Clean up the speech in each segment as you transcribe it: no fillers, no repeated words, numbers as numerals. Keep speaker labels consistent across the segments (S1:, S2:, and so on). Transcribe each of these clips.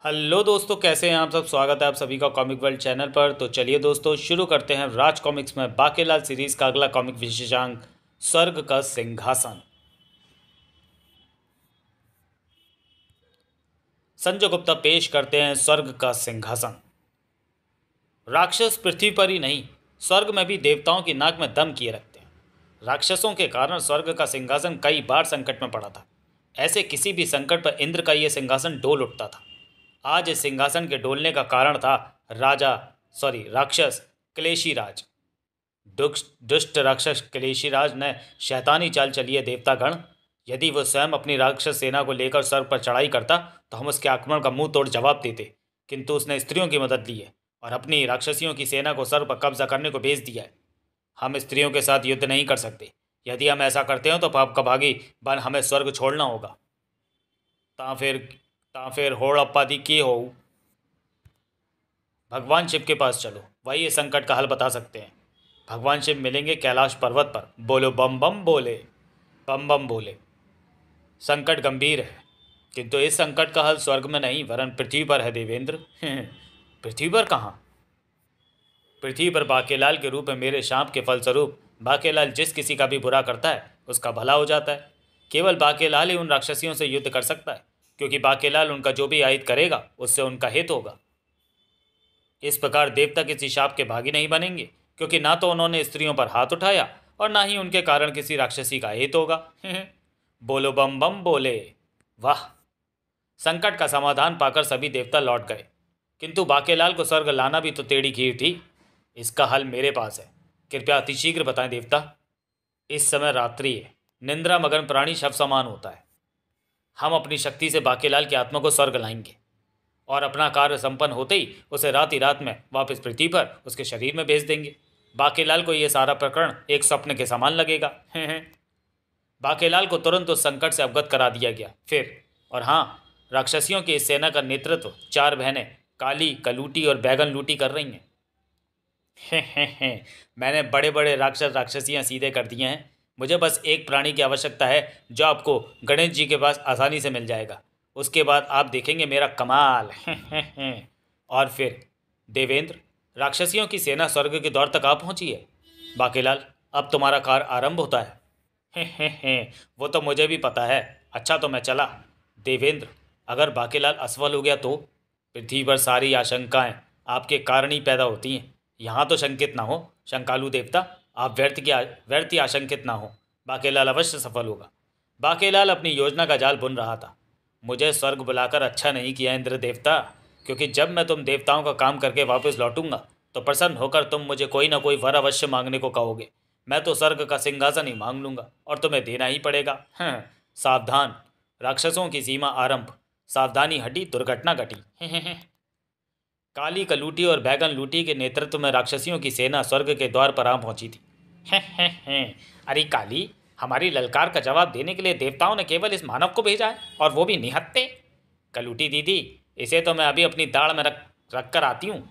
S1: Hello दोस्तों, कैसे हैं आप सब। स्वागत है आप सभी का कॉमिक वर्ल्ड चैनल पर। तो चलिए दोस्तों, शुरू करते हैं राज कॉमिक्स में बाकेलाल सीरीज का अगला कॉमिक विशेषांक, स्वर्ग का सिंहासन। संजय गुप्ता पेश करते हैं स्वर्ग का सिंहासन। राक्षस पृथ्वी पर ही नहीं, स्वर्ग में भी देवताओं की नाक में दम किए रखते हैं। राक्षसों के कारण स्वर्ग का सिंहासन कई बार संकट में पड़ा था। ऐसे किसी भी संकट पर इंद्र का यह सिंहासन डोल उठता था। आज इस सिंहासन के डोलने का कारण था राक्षस क्लेशी राज। दुष्ट राक्षस क्लेशीराज ने शैतानी चाल चली है देवतागण। यदि वह स्वयं अपनी राक्षस सेना को लेकर स्वर्ग पर चढ़ाई करता तो हम उसके आक्रमण का मुंह तोड़ जवाब देते, किंतु उसने स्त्रियों की मदद ली है और अपनी राक्षसियों की सेना को स्वर्ग पर कब्जा करने को भेज दिया है। हम स्त्रियों के साथ युद्ध नहीं कर सकते। यदि हम ऐसा करते हो तो पाप का भागी बन हमें स्वर्ग छोड़ना होगा। ता फिर होड़ अप्पादी की हो। भगवान शिव के पास चलो, वही इस संकट का हल बता सकते हैं। भगवान शिव मिलेंगे कैलाश पर्वत पर। बोलो बम बम बोले, बम बम बोले। संकट गंभीर है, किंतु इस संकट का हल स्वर्ग में नहीं वरन पृथ्वी पर है देवेंद्र। पृथ्वी पर कहाँ? पृथ्वी पर बाकेलाल के रूप में मेरे शाप के फलस्वरूप बाकेलाल जिस किसी का भी बुरा करता है उसका भला हो जाता है। केवल बाकेलाल ही उन राक्षसियों से युद्ध कर सकता है, क्योंकि बाकेलाल उनका जो भी आयत करेगा उससे उनका हित होगा। इस प्रकार देवता किसी शाप के भागी नहीं बनेंगे, क्योंकि ना तो उन्होंने स्त्रियों पर हाथ उठाया और ना ही उनके कारण किसी राक्षसी का हित होगा। बोलो बम बम बोले। वाह! संकट का समाधान पाकर सभी देवता लौट गए, किंतु बाकेलाल को स्वर्ग लाना भी तो टेढ़ी खीर थी। इसका हल मेरे पास है, कृपया अतिशीघ्र बताएं देवता। इस समय रात्रि है, निंद्रा मगन प्राणी शव समान होता है। हम अपनी शक्ति से बाकेलाल की आत्मा को स्वर्ग लाएंगे और अपना कार्य संपन्न होते ही उसे रात ही रात में वापस पृथ्वी पर उसके शरीर में भेज देंगे। बाकेलाल को यह सारा प्रकरण एक स्वप्न के समान लगेगा। बाकेलाल को तुरंत उस संकट से अवगत करा दिया गया। फिर और हाँ, राक्षसियों की इस सेना का नेतृत्व 4 बहनें काली, कलूटी और बैगन लूटी कर रही हैं। मैंने बड़े बड़े राक्षस राक्षसियाँ सीधे कर दिए हैं। मुझे बस एक प्राणी की आवश्यकता है जो आपको गणेश जी के पास आसानी से मिल जाएगा। उसके बाद आप देखेंगे मेरा कमाल। और फिर देवेंद्र, राक्षसियों की सेना स्वर्ग के द्वार तक आ पहुंची है। बाकेलाल, अब तुम्हारा कार्य आरंभ होता है। वो तो मुझे भी पता है। अच्छा, तो मैं चला। देवेंद्र, अगर बाकेलाल असफल हो गया तो पृथ्वी पर सारी आशंकाएं आपके कारण ही पैदा होती हैं। यहाँ तो शंकित ना हो शंकालु देवता, आप व्यर्थ ही आशंकित ना हो। बाकेलाल अवश्य सफल होगा। बाकेलाल अपनी योजना का जाल बुन रहा था। मुझे स्वर्ग बुलाकर अच्छा नहीं किया इंद्र देवता, क्योंकि जब मैं तुम देवताओं का काम करके वापस लौटूंगा तो प्रसन्न होकर तुम मुझे कोई ना कोई वर अवश्य मांगने को कहोगे। मैं तो स्वर्ग का सिंहासन ही मांग लूंगा और तुम्हें देना ही पड़ेगा। सावधान, राक्षसों की सीमा आरंभ। सावधानी हटी, दुर्घटना घटी। काली कलूटी और बैगन लूटी के नेतृत्व में राक्षसियों की सेना स्वर्ग के द्वार पर आ पहुंची थी। अरे काली, हमारी ललकार का जवाब देने के लिए देवताओं ने केवल इस मानव को भेजा है, और वो भी निहत्थे। कलूटी दीदी, इसे तो मैं अभी अपनी दाढ़ में रख कर आती हूँ।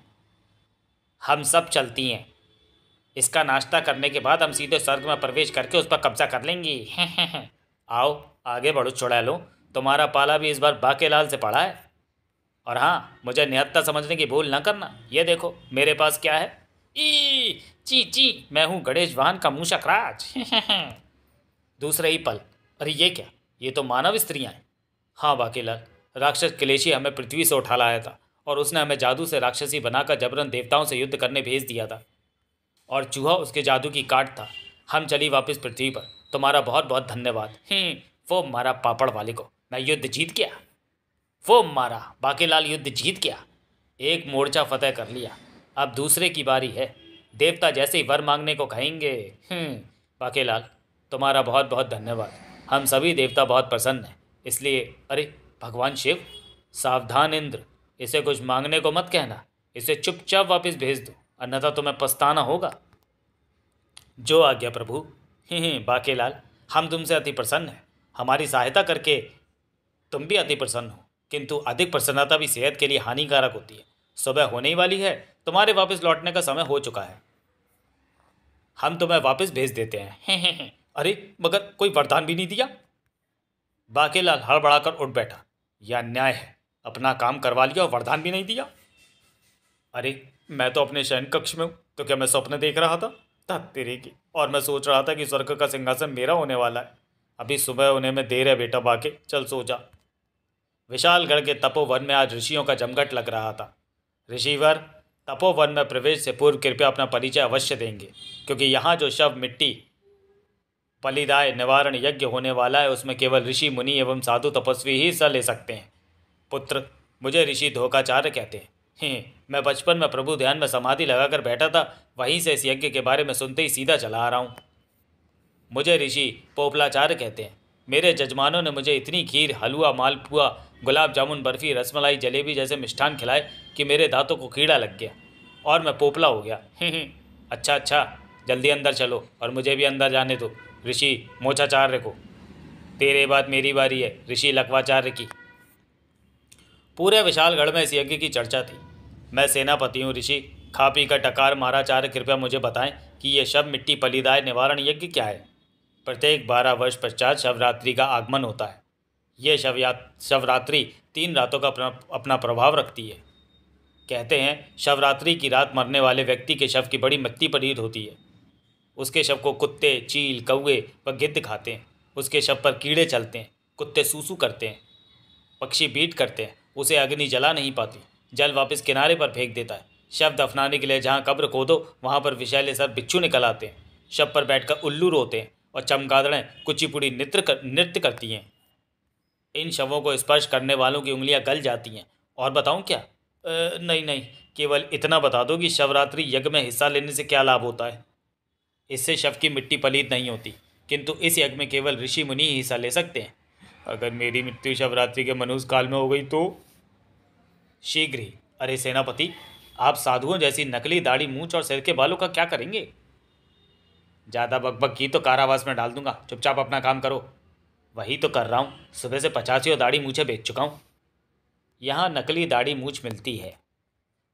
S1: हम सब चलती हैं। इसका नाश्ता करने के बाद हम सीधे स्वर्ग में प्रवेश करके उस पर कब्जा कर लेंगी। आओ आगे बढ़ो चुड़ैलो, तुम्हारा पाला भी इस बार बाकेलाल से पड़ा है। और हाँ, मुझे निहत्था समझने की भूल न करना। ये देखो मेरे पास क्या है। ई ची ची, मैं हूँ गणेश वाहन का मूषक राज। दूसरे ही पल, अरे ये क्या, ये तो मानव स्त्रियां हैं। हाँ बाकेलाल, राक्षस क्लेशी हमें पृथ्वी से उठा लाया था और उसने हमें जादू से राक्षसी बनाकर जबरन देवताओं से युद्ध करने भेज दिया था, और चूहा उसके जादू की काट था। हम चली वापस पृथ्वी पर। तुम्हारा बहुत बहुत धन्यवाद। वो मारा पापड़ वाले को, मैं युद्ध जीत गया। वो मारा, बाकेलाल युद्ध जीत गया। एक मोर्चा फतेह कर लिया। अब दूसरे की बारी है। देवता जैसे ही वर मांगने को कहेंगे। बाकेलाल, तुम्हारा बहुत बहुत धन्यवाद। हम सभी देवता बहुत प्रसन्न हैं, इसलिए अरे भगवान शिव, सावधान इंद्र, इसे कुछ मांगने को मत कहना। इसे चुपचाप वापस भेज दो, अन्यथा तुम्हें पछताना होगा। जो आज्ञा प्रभु। बाकेलाल, हम तुमसे अति प्रसन्न हैं। हमारी सहायता करके तुम भी अति प्रसन्न हो, किंतु अधिक प्रसन्नता भी सेहत के लिए हानिकारक होती है। सुबह होने ही वाली है, तुम्हारे वापस लौटने का समय हो चुका है। हम तुम्हें वापस भेज देते हैं। अरे मगर कोई वरदान भी नहीं दिया। बाकेलाल हड़बड़ाकर उठ बैठा। यह अन्याय है। अपना काम करवा लिया और वरदान भी नहीं दिया। अरे मैं तो अपने शयन कक्ष में हूँ, तो क्या मैं स्वप्न देख रहा था? तेरे की, और मैं सोच रहा था कि स्वर्ग का सिंहासन मेरा होने वाला है। अभी सुबह होने में देर है बेटा, बाके चल सो जा। विशालगढ़ के तपोवन में आज ऋषियों का जमघट लग रहा था। ऋषिवर, तपोवन में प्रवेश से पूर्व कृपया अपना परिचय अवश्य देंगे, क्योंकि यहाँ जो शव मिट्टी पलिदाय निवारण यज्ञ होने वाला है उसमें केवल ऋषि मुनि एवं साधु तपस्वी ही हिस्सा ले सकते हैं। पुत्र, मुझे ऋषि धोखाचार्य कहते हैं। मैं बचपन में प्रभु ध्यान में समाधि लगाकर बैठा था, वहीं से इस यज्ञ के बारे में सुनते ही सीधा चला आ रहा हूँ। मुझे ऋषि पोपलाचार्य कहते हैं। मेरे जजमानों ने मुझे इतनी खीर, हलवा, मालपुआ, गुलाब जामुन, बर्फ़ी, रसमलाई, जलेबी जैसे मिष्ठान खिलाए कि मेरे दांतों को कीड़ा लग गया और मैं पोपला हो गया। अच्छा अच्छा, जल्दी अंदर चलो और मुझे भी अंदर जाने दो ऋषि मोचाचार्य को। तेरे बाद मेरी बारी है ऋषि लक्वाचार्य की। पूरे विशालगढ़ में इस यज्ञ की चर्चा थी। मैं सेनापति हूँ ऋषि, खा पी कर टकार माराचार्य, कृपया मुझे बताएं कि ये शव मिट्टी पलिदाय निवारण यज्ञ क्या है। प्रत्येक 12 वर्ष पश्चात शवरात्रि का आगमन होता है। ये शवरात्रि 3 रातों का अपना प्रभाव रखती है। कहते हैं शवरात्रि की रात मरने वाले व्यक्ति के शव की बड़ी मिट्टी पलीद होती है। उसके शव को कुत्ते, चील, कौवे व गिद्ध खाते हैं। उसके शव पर कीड़े चलते हैं, कुत्ते सूसू करते हैं, पक्षी बीट करते हैं। उसे अग्नि जला नहीं पाती, जल वापस किनारे पर फेंक देता है। शव दफनाने के लिए जहाँ कब्र खोदो वहाँ पर विषैले सर बिच्छू निकल आते हैं। शव पर बैठकर उल्लू रोते हैं और चमगादड़ें कुचिपुड़ी नृत्य करती हैं। इन शवों को स्पर्श करने वालों की उंगलियां गल जाती हैं। और बताऊं क्या? नहीं नहीं, केवल इतना बता दो कि शवरात्रि यज्ञ में हिस्सा लेने से क्या लाभ होता है। इससे शव की मिट्टी पलीद नहीं होती, किंतु इस यज्ञ में केवल ऋषि मुनि ही हिस्सा ले सकते हैं। अगर मेरी मृत्यु शवरात्रि के मनुष्य काल में हो गई तो? शीघ्र ही। अरे सेनापति, आप साधुओं जैसी नकली दाढ़ी, मूंछ और सिर के बालों का क्या करेंगे? ज़्यादा बकबक की तो कारावास में डाल दूंगा, चुपचाप अपना काम करो। वही तो कर रहा हूँ, सुबह से 50 दाढ़ी मूछे बेच चुका हूँ। यहाँ नकली दाढ़ी मूछ मिलती है।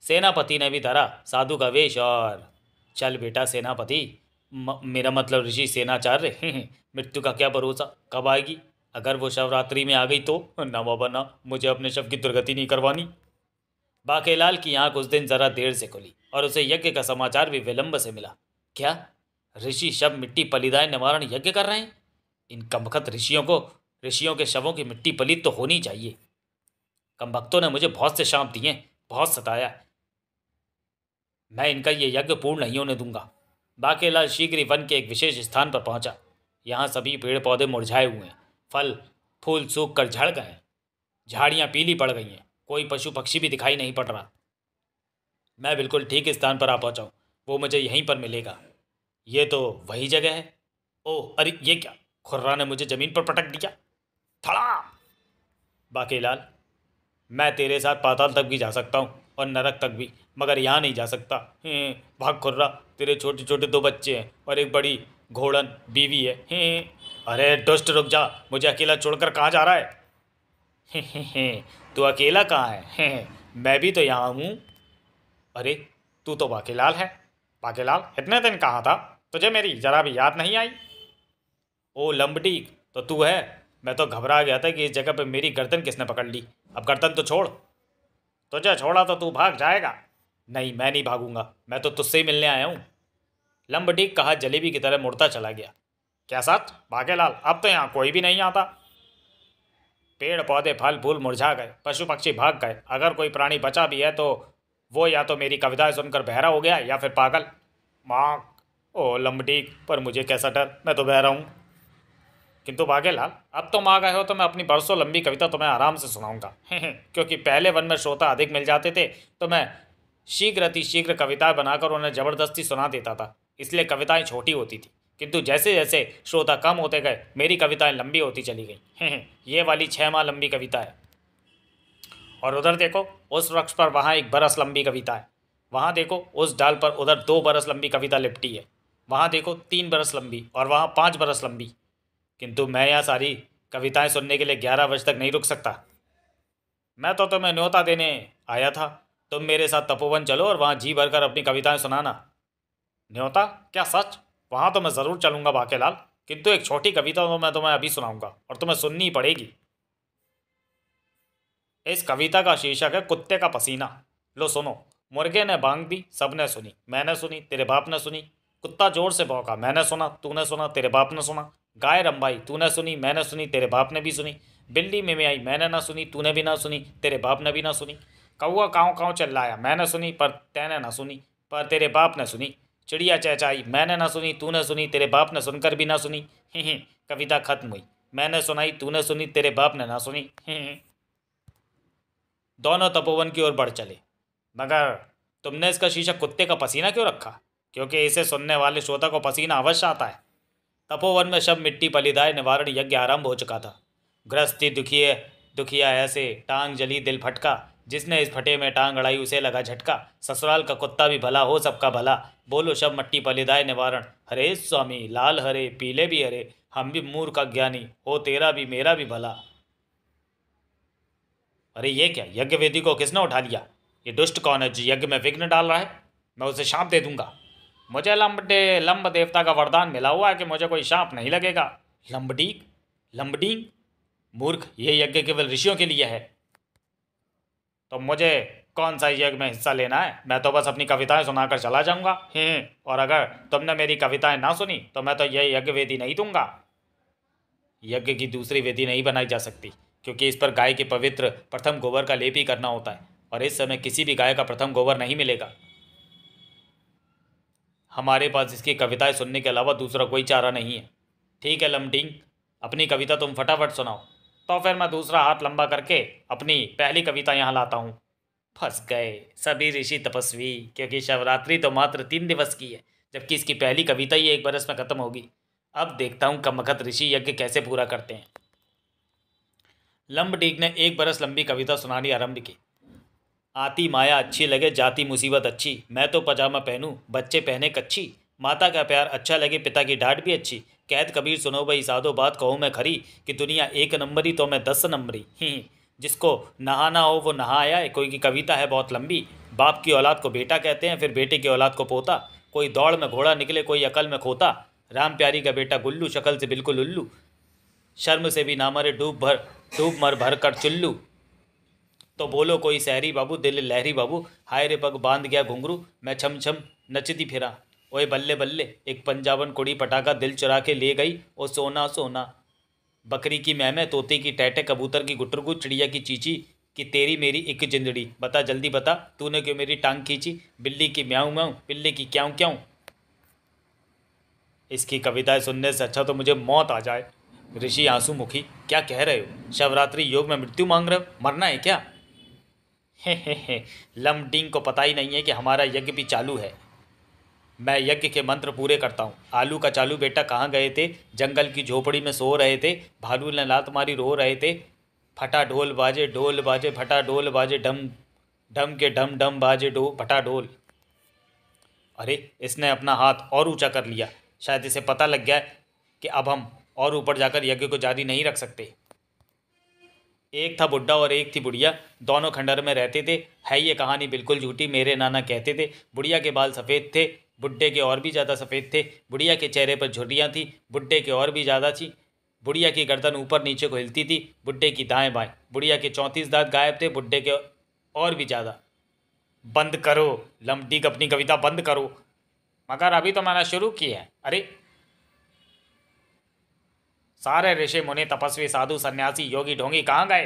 S1: सेनापति ने भी धरा साधु का वेश और चल बेटा सेनापति, मेरा मतलब ऋषि सेनाचार्य, मृत्यु का क्या भरोसा, कब आएगी? अगर वो शवरात्रि में आ गई तो न बाबा ना, मुझे अपने शव की दुर्गति नहीं करवानी। बाकेलाल की आंख उस दिन जरा देर से खुली और उसे यज्ञ का समाचार भी विलंब से मिला। क्या ऋषि शव मिट्टी पलिदाय निवारण यज्ञ कर रहे हैं? इन कमबख्त ऋषियों के शवों की मिट्टी पलित तो होनी चाहिए। कमबख्तों ने मुझे बहुत से शाप दिए, बहुत सताया। मैं इनका ये यज्ञ पूर्ण नहीं होने दूंगा। बाकेलाल शीघ्र ही वन के एक विशेष स्थान पर पहुंचा। यहाँ सभी पेड़ पौधे मुरझाए हुए हैं, फल फूल सूख कर झड़ गए, झाड़ियाँ पीली पड़ गई हैं, कोई पशु पक्षी भी दिखाई नहीं पड़ रहा। मैं बिल्कुल ठीक स्थान पर आ पहुँचा हूँ, वो मुझे यहीं पर मिलेगा। ये तो वही जगह है। ओह अरे ये क्या, खुर्रा ने मुझे ज़मीन पर पटक दिया। थड़ा। बाकेलाल, मैं तेरे साथ पाताल तक भी जा सकता हूँ और नरक तक भी, मगर यहाँ नहीं जा सकता। भाग खुर्रा, तेरे छोटे छोटे 2 बच्चे हैं और एक बड़ी घोड़न बीवी है। अरे दुष्ट रुक जा, मुझे अकेला छोड़कर कहाँ जा रहा है? तू अकेला कहाँ है? मैं भी तो यहाँ हूँ। अरे तू तो बाकेलाल है। बाकेलाल, इतने दिन कहाँ था? तुझे मेरी जरा भी याद नहीं आई? ओ लंबटीक, तो तू है। मैं तो घबरा गया था कि इस जगह पे मेरी गर्दन किसने पकड़ ली। अब गर्दन तो छोड़। तुझे छोड़ा तो तू भाग जाएगा? नहीं, मैं नहीं भागूंगा, मैं तो तुझसे ही मिलने आया हूँ। लंबटीक कहा जलेबी की तरह मुड़ता चला गया। क्या सच? बाकेलाल, अब तो यहाँ कोई भी नहीं आता। पेड़ पौधे फल फूल मुरझा गए, पशु पक्षी भाग गए। अगर कोई प्राणी बचा भी है तो वो या तो मेरी कविताएं सुनकर बहरा हो गया या फिर पागल। माँ, ओ लंबटीक, पर मुझे कैसा डर, मैं तो बहरा हूँ। किंतु बाकेलाल, अब तुम आ गए हो तो मैं अपनी बरसों लंबी कविता तुम्हें आराम से सुनाऊंगा। क्योंकि पहले वन में श्रोता अधिक मिल जाते थे तो मैं शीघ्र अतिशीघ्र कविताएं बनाकर उन्हें ज़बरदस्ती सुना देता था, इसलिए कविताएं छोटी होती थी। किंतु जैसे जैसे श्रोता कम होते गए मेरी कविताएं लंबी होती चली गई। ये वाली 6 माह लंबी कविता है। और उधर देखो, उस वृक्ष पर वहाँ 1 बरस लंबी कविता है। वहाँ देखो, उस डाल पर उधर 2 बरस लंबी कविता लिपटी है। वहाँ देखो 3 बरस लंबी और वहाँ 5 बरस लंबी। किंतु मैं यहाँ सारी कविताएं सुनने के लिए 11 वर्ष तक नहीं रुक सकता। मैं तो तुम्हें न्योता देने आया था, तुम मेरे साथ तपोवन चलो और वहाँ जी भरकर अपनी कविताएं सुनाना। न्योता? क्या सच? वहाँ तो मैं ज़रूर चलूँगा बाकेलाल, किंतु एक छोटी कविता तो मैं तुम्हें अभी सुनाऊँगा और तुम्हें सुननी ही पड़ेगी। इस कविता का शीर्षक है कुत्ते का पसीना। लो सुनो। मुर्गे ने बांग दी, सबने सुनी, मैंने सुनी, तेरे बाप ने सुनी। कुत्ता जोर से भौंका, मैंने सुना, तूने सुना, तेरे बाप ने सुना। गाय रंबाई, तूने सुनी, मैंने सुनी, तेरे बाप ने भी सुनी। बिल्ली मिमियाई, मैंने ना सुनी, तूने भी ना सुनी, तेरे बाप ने भी ना सुनी। कौआ काँव काँव चिल्लाया, मैंने सुनी पर तैने ना सुनी, पर तेरे बाप ने सुनी। चिड़िया चहचहाई, मैंने ना सुनी, तूने सुनी, तेरे बाप ने सुनकर भी ना सुनी। ही कविता खत्म हुई। मैंने सुनाई, तूने सुनी, तेरे बाप ने ना सुनी। ही। दोनों तपोवन की ओर बढ़ चले। मगर तुमने इसका शीर्षक कुत्ते का पसीना क्यों रखा? क्योंकि इसे सुनने वाले श्रोता को पसीना अवश्य आता है। तपोवन में शब मिट्टी पलिदाय निवारण यज्ञ आरंभ हो चुका था। गृहस्थी दुखिए दुखिया ऐसे टांग जली दिल फटका, जिसने इस फटे में टांग अड़ाई उसे लगा झटका। ससुराल का कुत्ता भी भला हो सबका भला, बोलो शब मिट्टी पलिदाय निवारण। हरे स्वामी लाल हरे पीले भी हरे, हम भी मूर्ख अज्ञानी हो तेरा भी मेरा भी भला। अरे ये क्या, यज्ञ वेदी को किसने उठा लिया? ये दुष्ट कौन है जो यज्ञ में विघ्न डाल रहा है? मैं उसे शाप दे दूंगा। मुझे लंब देवता का वरदान मिला हुआ है कि मुझे कोई शाप नहीं लगेगा। लंबडीक लंबडींग, मूर्ख, ये यज्ञ केवल ऋषियों के लिए है। तो मुझे कौन सा यज्ञ में हिस्सा लेना है? मैं तो बस अपनी कविताएं सुनाकर चला जाऊंगा। और अगर तुमने मेरी कविताएं ना सुनी तो मैं तो यह यज्ञ वेदी नहीं दूंगा। यज्ञ की दूसरी वेदी नहीं बनाई जा सकती, क्योंकि इस पर गाय के पवित्र प्रथम गोबर का लेप ही करना होता है, और इस समय किसी भी गाय का प्रथम गोबर नहीं मिलेगा। हमारे पास इसकी कविताएं सुनने के अलावा दूसरा कोई चारा नहीं है। ठीक है लमडिंग, अपनी कविता तुम फटाफट सुनाओ। तो फिर मैं दूसरा हाथ लंबा करके अपनी पहली कविता यहाँ लाता हूँ। फंस गए सभी ऋषि तपस्वी, क्योंकि शिवरात्रि तो मात्र 3 दिवस की है, जबकि इसकी पहली कविता ही 1 बरस में खत्म होगी। अब देखता हूँ कमबख्त ऋषि यज्ञ कैसे पूरा करते हैं। लंबडीक ने 1 बरस लंबी कविता सुनानी आरंभ की। आती माया अच्छी लगे, जाती मुसीबत अच्छी, मैं तो पजामा पहनूं बच्चे पहने कच्छी। माता का प्यार अच्छा लगे, पिता की डांट भी अच्छी। कहत कबीर सुनो भाई साधो बात कहूँ मैं खरी, कि दुनिया 1 नंबरी तो मैं 10 नंबरी। जिसको नहाना हो वो नहा आया। कोई की कविता है बहुत लंबी। बाप की औलाद को बेटा कहते हैं, फिर बेटे की औलाद को पोता। कोई दौड़ में घोड़ा निकले, कोई अकल में खोता। राम प्यारी का बेटा गुल्लू, शक्ल से बिल्कुल उल्लू। शर्म से भी ना मरे, डूब मर भर कर चुल्लू। तो बोलो कोई सहरी बाबू, दिल लहरी बाबू। हाय रे पग बांध गया घुंघरू, मैं छम छम नचती फिरा। ओए बल्ले बल्ले, एक पंजाबन कुड़ी पटाखा दिल चुरा के ले गई। ओ सोना सोना, बकरी की मैमे, तोते की टैटे, कबूतर की गुटरगु, चिड़िया की चीची, कि तेरी मेरी एक जिंदड़ी। बता जल्दी बता, तूने क्यों मेरी टांग खींची? बिल्ली की म्याऊं म्याऊं, पिल्ले की क्यों क्यों। इसकी कविताएं सुनने से अच्छा तो मुझे मौत आ जाए। ऋषि आंसू मुखी, क्या कह रहे हो? शिवरात्रि योग में मृत्यु मांग रहे हो? मरना है क्या? हे लमडिंग को पता ही नहीं है कि हमारा यज्ञ भी चालू है। मैं यज्ञ के मंत्र पूरे करता हूँ। आलू का चालू बेटा कहाँ गए थे? जंगल की झोपड़ी में सो रहे थे, भालू ने लात मारी रो रहे थे। फटा ढोल बाजे फटा ढोल बाजे, ढम ढम के ढम ढम बाजे फटा ढोल। अरे इसने अपना हाथ और ऊंचा कर लिया। शायद इसे पता लग गया कि अब हम और ऊपर जाकर यज्ञ को जारी नहीं रख सकते। एक था बुढ़ा और एक थी बुढ़िया, दोनों खंडर में रहते थे। है ये कहानी बिल्कुल झूठी, मेरे नाना कहते थे। बुढ़िया के बाल सफ़ेद थे, बुढ़े के और भी ज़्यादा सफ़ेद थे। बुढ़िया के चेहरे पर झुर्रियाँ थीं, बुढ़े के और भी ज़्यादा थी। बुढ़िया की गर्दन ऊपर नीचे को हिलती थी, बुढ़े की दाएं बाएं। बुढ़िया के 34 दांत गायब थे, बुढ़े के और भी ज़्यादा। बंद करो लमडीक, अपनी कविता बंद करो। मगर अभी तो मैंने शुरू की है। अरे सारे ऋषि मुनि तपस्वी साधु सन्यासी योगी ढोंगी कहाँ गए?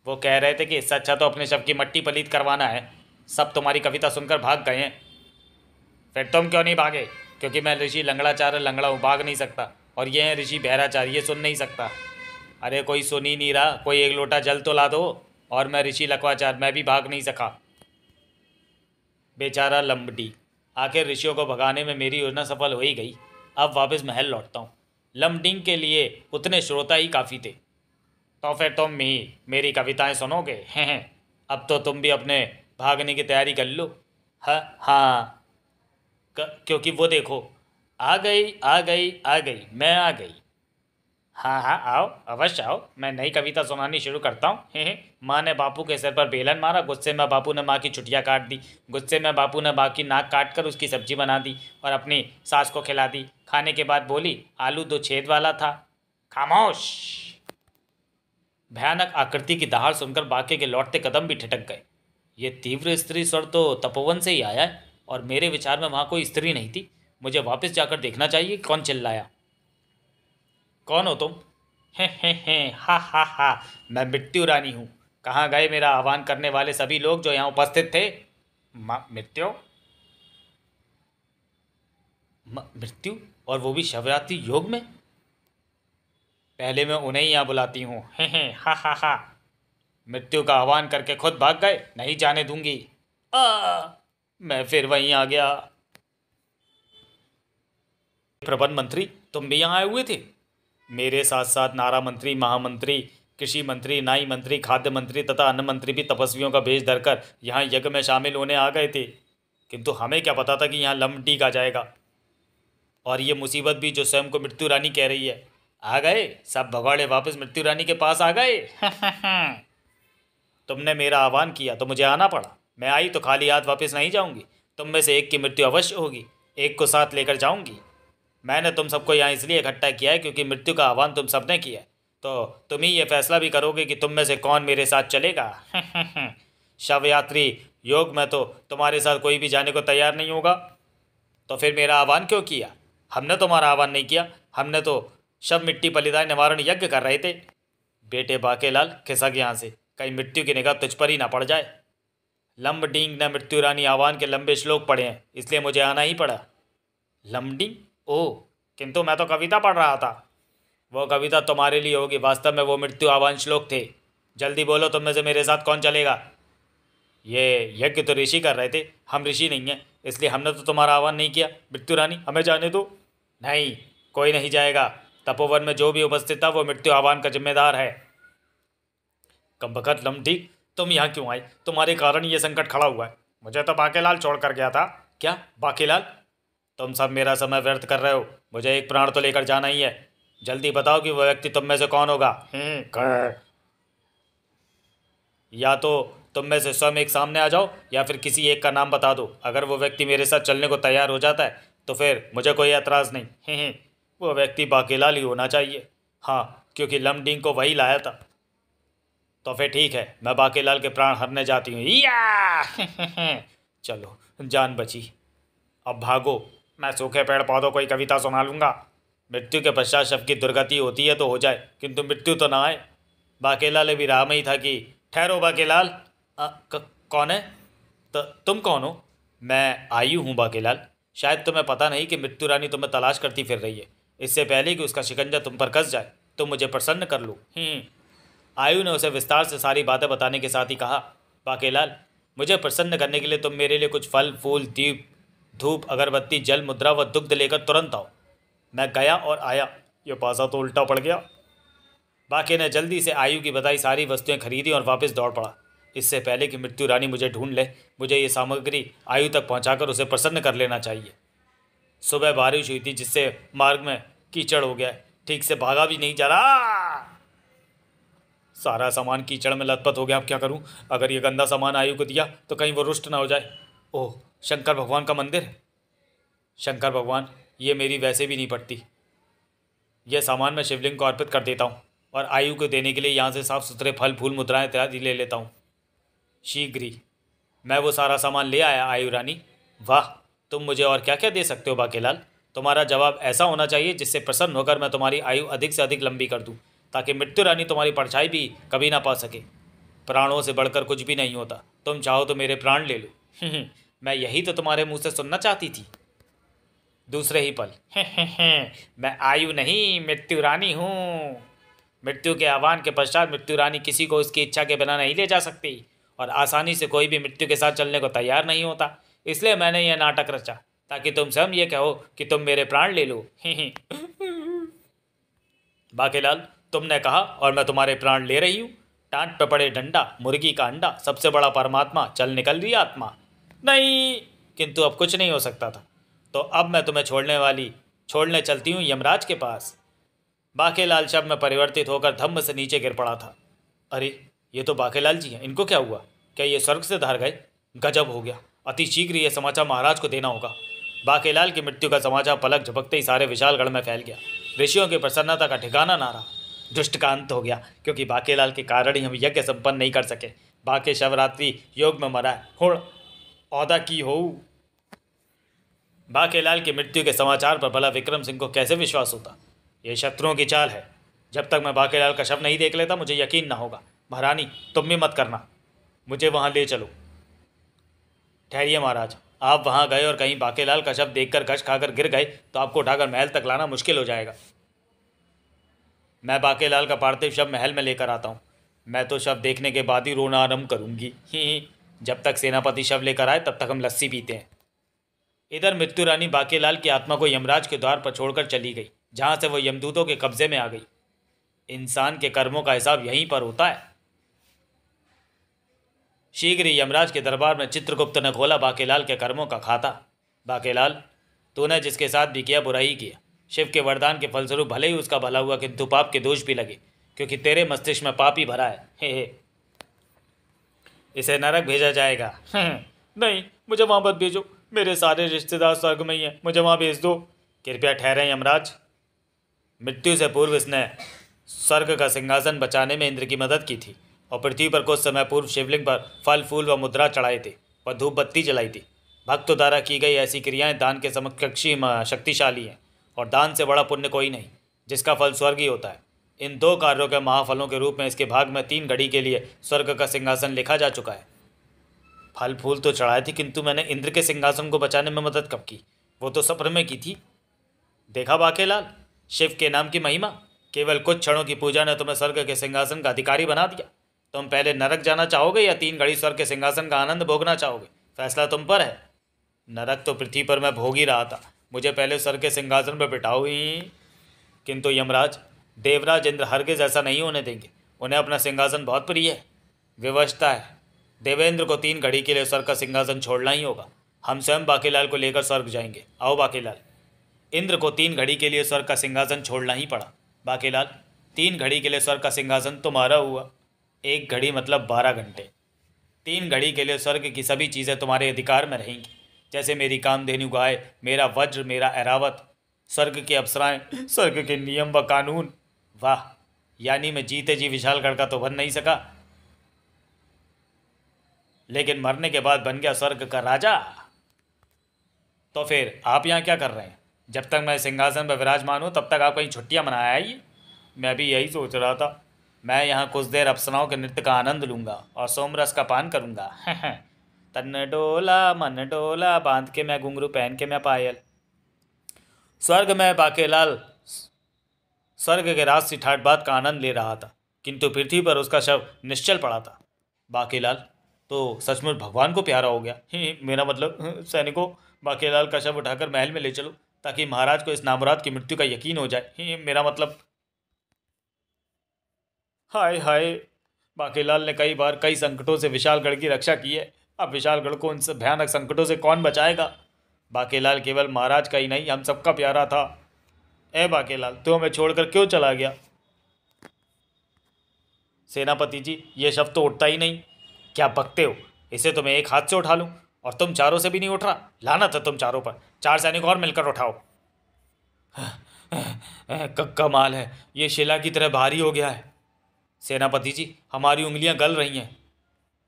S1: वो कह रहे थे कि इससे अच्छा तो अपने शव की मट्टी पलीत करवाना है। सब तुम्हारी कविता सुनकर भाग गए हैं। फिर तुम क्यों नहीं भागे? क्योंकि मैं ऋषि लंगड़ाचार्य लंगड़ा हूँ, भाग नहीं सकता। और ये है ऋषि बहराचार्य, ये सुन नहीं सकता। अरे कोई सुन ही नहीं रहा, कोई 1 लोटा जल तो ला दो। और मैं ऋषि लकवाचार्य, मैं भी भाग नहीं सका। बेचारा लंबडी, आखिर ऋषियों को भगाने में मेरी योजना सफल हो ही गई। अब वापस महल लौटता हूँ। लमडिंग के लिए उतने श्रोता ही काफ़ी थे। तो फिर तुम भी मेरी कविताएं सुनोगे? हैं अब तो तुम भी अपने भागने की तैयारी कर लो। हाँ क्योंकि वो देखो, आ गई आ गई आ गई, मैं आ गई। हाँ हाँ आओ, अवश्य आओ। मैं नई कविता सुनानी शुरू करता हूँ। माँ ने बापू के सिर पर बेलन मारा, गुस्से में बापू ने माँ की छुट्टियाँ काट दी। गुस्से में बापू ने माँ की नाक काट कर उसकी सब्जी बना दी और अपनी सास को खिला दी। खाने के बाद बोली, आलू तो छेद वाला था। खामोश। भयानक आकृति की दहाड़ सुनकर बाके के लौटते कदम भी ठिठक गए। ये तीव्र स्त्री स्वर तो तपोवन से ही आया है और मेरे विचार में वहाँ कोई स्त्री नहीं थी। मुझे वापस जाकर देखना चाहिए कौन चिल्लाया। कौन हो तुम? हे हा हा हा, मैं मृत्यु रानी हूँ। कहाँ गए मेरा आह्वान करने वाले सभी लोग जो यहाँ उपस्थित थे? मृत्यु? मृत्यु? और वो भी शिवरात्रि योग में? पहले मैं उन्हें ही यहाँ बुलाती हूँ। हे हा हा हा। मृत्यु का आह्वान करके खुद भाग गए, नहीं जाने दूंगी। मैं फिर वहीं आ गया। प्रबंध मंत्री, तुम भी यहाँ आए हुए थे? मेरे साथ साथ नारा मंत्री, महामंत्री, कृषि मंत्री, नाई मंत्री, खाद्य मंत्री तथा अन्न मंत्री भी तपस्वियों का भेष धरकर यहाँ यज्ञ में शामिल होने आ गए थे। किंतु हमें क्या पता था कि यहाँ लंबटीक आ जाएगा, और ये मुसीबत भी जो स्वयं को मृत्यु रानी कह रही है। आ गए सब भगौड़े, वापस मृत्यु रानी के पास आ गए। तुमने मेरा आह्वान किया तो मुझे आना पड़ा। मैं आई तो खाली हाथ वापस नहीं जाऊंगी। तुम में से एक की मृत्यु अवश्य होगी, एक को साथ लेकर जाऊंगी। मैंने तुम सबको यहाँ इसलिए इकट्ठा किया है क्योंकि मृत्यु का आह्वान तुम सबने किया है, तो तुम ही ये फैसला भी करोगे कि तुम में से कौन मेरे साथ चलेगा। शव यात्री योग में तो तुम्हारे साथ कोई भी जाने को तैयार नहीं होगा, तो फिर मेरा आह्वान क्यों किया? हमने तुम्हारा आह्वान नहीं किया, हमने तो शव मिट्टी बलिदान निवारण यज्ञ कर रहे थे। बेटे बाकेलाल, खिसक यहाँ से, कहीं मृत्यु की निगाह तुझ पर ही ना पड़ जाए। लंबडींग ने मृत्यु रानी आह्वान के लंबे श्लोक पढ़े हैं, इसलिए मुझे आना ही पड़ा। लंबडींग? ओह, किंतु मैं तो कविता पढ़ रहा था। वो कविता तुम्हारे लिए होगी, वास्तव में वो मृत्यु आह्वान श्लोक थे। जल्दी बोलो, तुम में से मेरे साथ कौन चलेगा? ये यज्ञ तो ऋषि कर रहे थे, हम ऋषि नहीं हैं, इसलिए हमने तो तुम्हारा आह्वान नहीं किया। मृत्यु रानी, हमें जाने दो। नहीं, कोई नहीं जाएगा। तपोवन में जो भी उपस्थित था वो मृत्यु आह्वान का जिम्मेदार है। कमबख्त लंबडीक, तुम यहाँ क्यों आए? तुम्हारे कारण ये संकट खड़ा हुआ है। मुझे तो बाकेलाल छोड़ कर गया था। क्या बाकेलाल? तुम सब मेरा समय व्यर्थ कर रहे हो, मुझे एक प्राण तो लेकर जाना ही है। जल्दी बताओ कि वह व्यक्ति तुम में से कौन होगा। या तो तुम में से स्वयं एक सामने आ जाओ या फिर किसी एक का नाम बता दो। अगर वो व्यक्ति मेरे साथ चलने को तैयार हो जाता है तो फिर मुझे कोई एतराज़ नहीं। वो व्यक्ति बाकेलाल ही होना चाहिए। हाँ, क्योंकि लमडिंग को वही लाया था। तो फिर ठीक है, मैं बाकेलाल के प्राण हरने जाती हूँ। या चलो, जान बची। अब भागो, मैं सूखे पेड़ पौधों को ही कविता सुना लूँगा। मृत्यु के पश्चात शव की दुर्गति होती है तो हो जाए, किंतु मृत्यु तो ना आए। बाकेलाल भी राह में ही था कि ठहरो बाकेलाल। कौन है? तो तुम कौन हो? मैं आयु हूँ बाकेलाल। शायद तुम्हें पता नहीं कि मृत्यु रानी तुम्हें तलाश करती फिर रही है। इससे पहले कि उसका शिकंजा तुम पर कस जाए तुम मुझे प्रसन्न कर लो। आयु ने उसे विस्तार से सारी बातें बताने के साथ ही कहा, बाकेलाल, मुझे प्रसन्न करने के लिए तुम मेरे लिए कुछ फल फूल, दीप, धूप, अगरबत्ती, जल, मुद्रा व दुग्ध लेकर तुरंत आओ। मैं गया और आया। ये पासा तो उल्टा पड़ गया। बाके ने जल्दी से आयु की बताई सारी वस्तुएं खरीदी और वापस दौड़ पड़ा। इससे पहले कि मृत्यु रानी मुझे ढूंढ ले, मुझे ये सामग्री आयु तक पहुंचाकर उसे प्रसन्न कर लेना चाहिए। सुबह बारिश हुई थी जिससे मार्ग में कीचड़ हो गया, ठीक से भागा भी नहीं जा रहा। सारा सामान कीचड़ में लथपथ हो गया। अब क्या करूं? अगर ये गंदा सामान आयु को दिया तो कहीं वो रुष्ट ना हो जाए। ओह, शंकर भगवान का मंदिर है। शंकर भगवान, ये मेरी वैसे भी नहीं पड़ती। यह सामान मैं शिवलिंग को अर्पित कर देता हूँ और आयु को देने के लिए यहाँ से साफ सुथरे फल फूल, मुद्राएं इत्यादि ले लेता हूँ। शीघ्र ही मैं वो सारा सामान ले आया। आयु रानी, वाह, तुम मुझे और क्या क्या दे सकते हो बाकेलाल? तुम्हारा जवाब ऐसा होना चाहिए जिससे प्रसन्न होकर मैं तुम्हारी आयु अधिक से अधिक लंबी कर दूँ, ताकि मृत्यु रानी तुम्हारी परछाई भी कभी ना पा सके। प्राणों से बढ़कर कुछ भी नहीं होता। तुम चाहो तो मेरे प्राण ले लो। मैं यही तो तुम्हारे मुंह से सुनना चाहती थी। दूसरे ही पल, मैं आयु नहीं, मृत्यु रानी हूँ। मृत्यु के आह्वान के पश्चात मृत्यु रानी किसी को उसकी इच्छा के बिना नहीं ले जा सकती, और आसानी से कोई भी मृत्यु के साथ चलने को तैयार नहीं होता। इसलिए मैंने यह नाटक रचा ताकि तुम स्वयं ये कहो कि तुम मेरे प्राण ले लो। बाकेलाल, तुमने कहा और मैं तुम्हारे प्राण ले रही हूँ। टांट पे पड़े डंडा, मुर्गी का अंडा, सबसे बड़ा परमात्मा, चल निकल रही आत्मा। नहीं, किंतु अब कुछ नहीं हो सकता था। तो अब मैं तुम्हें छोड़ने चलती हूँ यमराज के पास। बाकेलाल शव में परिवर्तित होकर धम्म से नीचे गिर पड़ा था। अरे, ये तो बाकेलाल जी हैं, इनको क्या हुआ? क्या ये स्वर्ग से धार गए? गजब हो गया। अति शीघ्र ये समाचार महाराज को देना होगा। बाकेलाल की मृत्यु का समाचार पलक झपकते ही सारे विशालगढ़ में फैल गया। ऋषियों की प्रसन्नता का ठिकाना ना रहा। दुष्ट का अंत हो गया, क्योंकि बाकेलाल के कारण ही हम यज्ञ संपन्न नहीं कर सके। बाके शवरात्रि योग में मरा है, हुण औदा की हो। बाकेलाल की मृत्यु के समाचार पर भला विक्रम सिंह को कैसे विश्वास होता? ये शत्रुओं की चाल है। जब तक मैं बाकेलाल का शव नहीं देख लेता मुझे यकीन ना होगा। महारानी, तुम भी मत करना, मुझे वहाँ ले चलो। ठहरिए महाराज, आप वहाँ गए और कहीं बाकेलाल का शव देखकर गश खाकर गिर गए तो आपको उठाकर महल तक लाना मुश्किल हो जाएगा। मैं बाकेलाल का पार्थिव शव महल में लेकर आता हूँ। मैं तो शव देखने के बाद ही रोना आरंभ करूँगी। ही जब तक सेनापति शव लेकर आए तब तक हम लस्सी पीते हैं। इधर मृत्यु रानी बाकेलाल की आत्मा को यमराज के द्वार पर छोड़कर चली गई, जहाँ से वो यमदूतों के कब्जे में आ गई। इंसान के कर्मों का हिसाब यहीं पर होता है। शीघ्र ही यमराज के दरबार में चित्रगुप्त ने खोला बाकेलाल के कर्मों का खाता। बाकेलाल, तूने जिसके साथ भी किया बुरा ही किया। शिव के वरदान के फलस्वरूप भले ही उसका भला हुआ, किंतु पाप के दोष भी लगे, क्योंकि तेरे मस्तिष्क में पाप ही भरा है। हे इसे नरक भेजा जाएगा। नहीं, मुझे वहाँ मत भेजो, मेरे सारे रिश्तेदार स्वर्ग में ही हैं, मुझे वहाँ भेज दो। कृपया ठहरें यमराज। मृत्यु से पूर्व इसने स्वर्ग का सिंहासन बचाने में इंद्र की मदद की थी और पृथ्वी पर कुछ समय पूर्व शिवलिंग पर फल फूल व मुद्रा चढ़ाए थे और धूप बत्ती जलाई थी। भक्तों द्वारा की गई ऐसी क्रियाएं दान के समकक्ष शक्तिशाली हैं और दान से बड़ा पुण्य कोई नहीं, जिसका फल स्वर्ग ही होता है। इन दो कार्यों के महाफलों के रूप में इसके भाग में 3 घड़ी के लिए स्वर्ग का सिंहासन लिखा जा चुका है। फल फूल तो चढ़ाए थे, किंतु मैंने इंद्र के सिंहासन को बचाने में मदद कब की? वो तो सपने में की थी। देखा बाकेलाल, शिव के नाम की महिमा। केवल कुछ क्षणों की पूजा ने तुम्हें स्वर्ग के सिंहासन का अधिकारी बना दिया। तुम पहले नरक जाना चाहोगे या 3 घड़ी स्वर्ग के सिंहासन का आनंद भोगना चाहोगे? फैसला तुम पर है। नरक तो पृथ्वी पर मैं भोग ही रहा था, मुझे पहले स्वर्ग के सिंहासन पर बिठाओ ही। किंतु यमराज, देवराज इंद्र हरगिज ऐसा नहीं होने देंगे। उन्हें अपना सिंहासन बहुत प्रिय है। विवशता है, देवेंद्र को 3 घड़ी के लिए स्वर्ग का सिंहासन छोड़ना ही होगा। हम स्वयं बाकेलाल को लेकर स्वर्ग जाएंगे। आओ बाकेलाल। इंद्र को 3 घड़ी के लिए स्वर्ग का सिंहासन छोड़ना ही पड़ा। बाकेलाल, 3 घड़ी के लिए स्वर्ग का सिंहासन तुम्हारा हुआ। 1 घड़ी मतलब 12 घंटे। 3 घड़ी के लिए स्वर्ग की सभी चीज़ें तुम्हारे अधिकार में रहेंगी, जैसे मेरी कामधेनु गाय, मेरा वज्र, मेरा ऐरावत, स्वर्ग की अप्सराएं, स्वर्ग के नियम व कानून। वाह, यानी मैं जीते जी विशालगढ़ का तो बन नहीं सका, लेकिन मरने के बाद बन गया स्वर्ग का राजा। तो फिर आप यहाँ क्या कर रहे हैं? जब तक मैं सिंहासन पर विराजमान हूँ तब तक आप कहीं छुट्टियाँ मनाया आइए। मैं भी यही सोच रहा था। मैं यहाँ कुछ देर अप्सराओं के नृत्य का आनंद लूँगा और सोमरस का पान करूँगा। तन डोला मन डोला, बांध के मैं घुंघरू, पहन के मैं पायल। स्वर्ग में बाकेलाल स्वर्ग के राज सी ठाट बात का आनंद ले रहा था, किंतु पृथ्वी पर उसका शव निश्चल पड़ा था। बाकेलाल तो सचमुच भगवान को प्यारा हो गया। मेरा मतलब सैनिकों, बाकेलाल का शव उठाकर महल में ले चलो, ताकि महाराज को इस नामुराद की मृत्यु का यकीन हो जाए। मेरा मतलब। हाय हाय, बाकेलाल ने कई बार कई संकटों से विशालगढ़ की रक्षा की है। अब विशालगढ़ को उन सब भयानक संकटों से कौन बचाएगा? बाकेलाल केवल महाराज का ही नहीं, हम सबका प्यारा था। ए बाकेलाल, तू हमें छोड़कर क्यों चला गया? सेनापति जी, ये शव तो उठता ही नहीं। क्या बकते हो? इसे तो मैं एक हाथ से उठा लूं, और तुम चारों से भी नहीं उठ रहा। लानत है तुम चारों पर। 4 सैनिक और मिलकर उठाओ। कमाल है, ये शिला की तरह भारी हो गया है। सेनापति जी, हमारी उंगलियां गल रही हैं।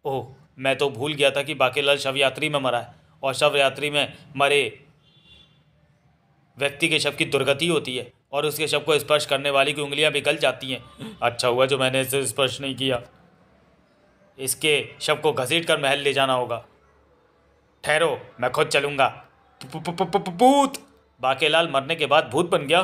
S1: ओह, मैं तो भूल गया था कि बाकेलाल शव यात्री में मरा है, और शव यात्री में मरे व्यक्ति के शव की दुर्गति होती है और उसके शव को स्पर्श करने वाली की उंगलियां भी गल जाती हैं। अच्छा हुआ जो मैंने इसे स्पर्श नहीं किया। इसके शव को घसीट कर महल ले जाना होगा। ठहरो, मैं खुद चलूंगा। भूत! बाकेलाल मरने के बाद भूत बन गया?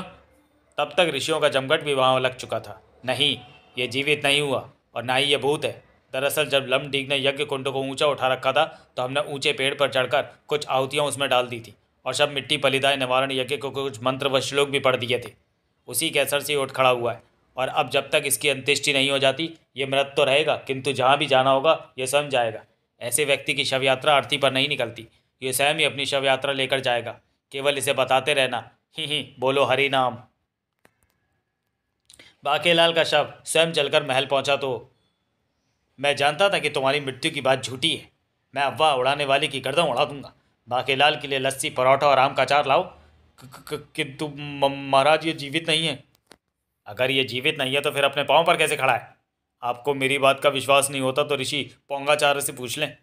S1: तब तक ऋषियों का जमघट भी वहाँ लग चुका था। नहीं, ये जीवित नहीं हुआ और ना ही ये भूत है। दरअसल जब लमडीग ने यज्ञ कुंड को ऊंचा उठा रखा था तो हमने ऊंचे पेड़ पर चढ़कर कुछ आहुतियाँ उसमें डाल दी थी और सब मिट्टी पलिदाय निवारण यज्ञ को कुछ मंत्र व श्लोक भी पढ़ दिए थे। उसी के असर से उठ खड़ा हुआ है, और अब जब तक इसकी अंत्येष्टि नहीं हो जाती ये मृत तो रहेगा, किंतु जहाँ भी जाना होगा ये स्वयं जाएगा। ऐसे व्यक्ति की शव यात्रा अर्थी पर नहीं निकलती, ये स्वयं ही अपनी शव यात्रा लेकर जाएगा। केवल इसे बताते रहना, ही बोलो हरि नाम। बाकेलाल का शव स्वयं चलकर महल पहुंचा तो मैं जानता था कि तुम्हारी मृत्यु की बात झूठी है। मैं अफवाह उड़ाने वाली की गर्दन उड़ा दूंगा। बाकेलाल के लिए लस्सी, परोठा और आम का अचार लाओ। किंतु महाराज, ये जीवित नहीं है। अगर ये जीवित नहीं है तो फिर अपने पाँव पर कैसे खड़ा है? आपको मेरी बात का विश्वास नहीं होता तो ऋषि पोंगाचार्य से पूछ लें।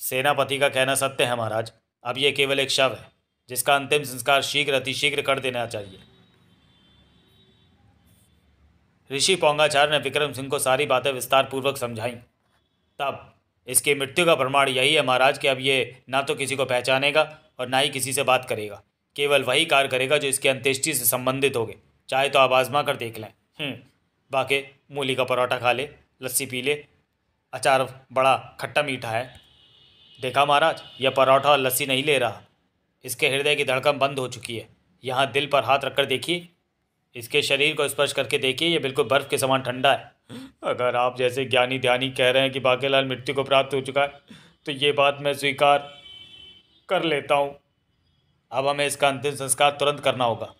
S1: सेनापति का कहना सत्य है महाराज। अब ये केवल एक शव है जिसका अंतिम संस्कार शीघ्र अतिशीघ्र कर देना चाहिए। ऋषि पोंगाचार्य ने विक्रम सिंह को सारी बातें विस्तार पूर्वक समझाईं। तब इसकी मृत्यु का प्रमाण यही है महाराज कि अब ये ना तो किसी को पहचानेगा और ना ही किसी से बात करेगा। केवल वही कार्य करेगा जो इसकी अंत्येष्टि से संबंधित होगे। चाहे तो आप आजमा कर देख लें। बाकी मूली का परोठा खा ले, लस्सी पी ले, अचार बड़ा खट्टा मीठा है। देखा महाराज, यह परोठा और लस्सी नहीं ले रहा। इसके हृदय की धड़कन बंद हो चुकी है। यहाँ दिल पर हाथ रखकर देखिए, इसके शरीर को स्पर्श करके देखिए, यह बिल्कुल बर्फ़ के समान ठंडा है। अगर आप जैसे ज्ञानी ध्यानी कह रहे हैं कि बाकेलाल मृत्यु को प्राप्त हो चुका है तो ये बात मैं स्वीकार कर लेता हूँ। अब हमें इसका अंतिम संस्कार तुरंत करना होगा,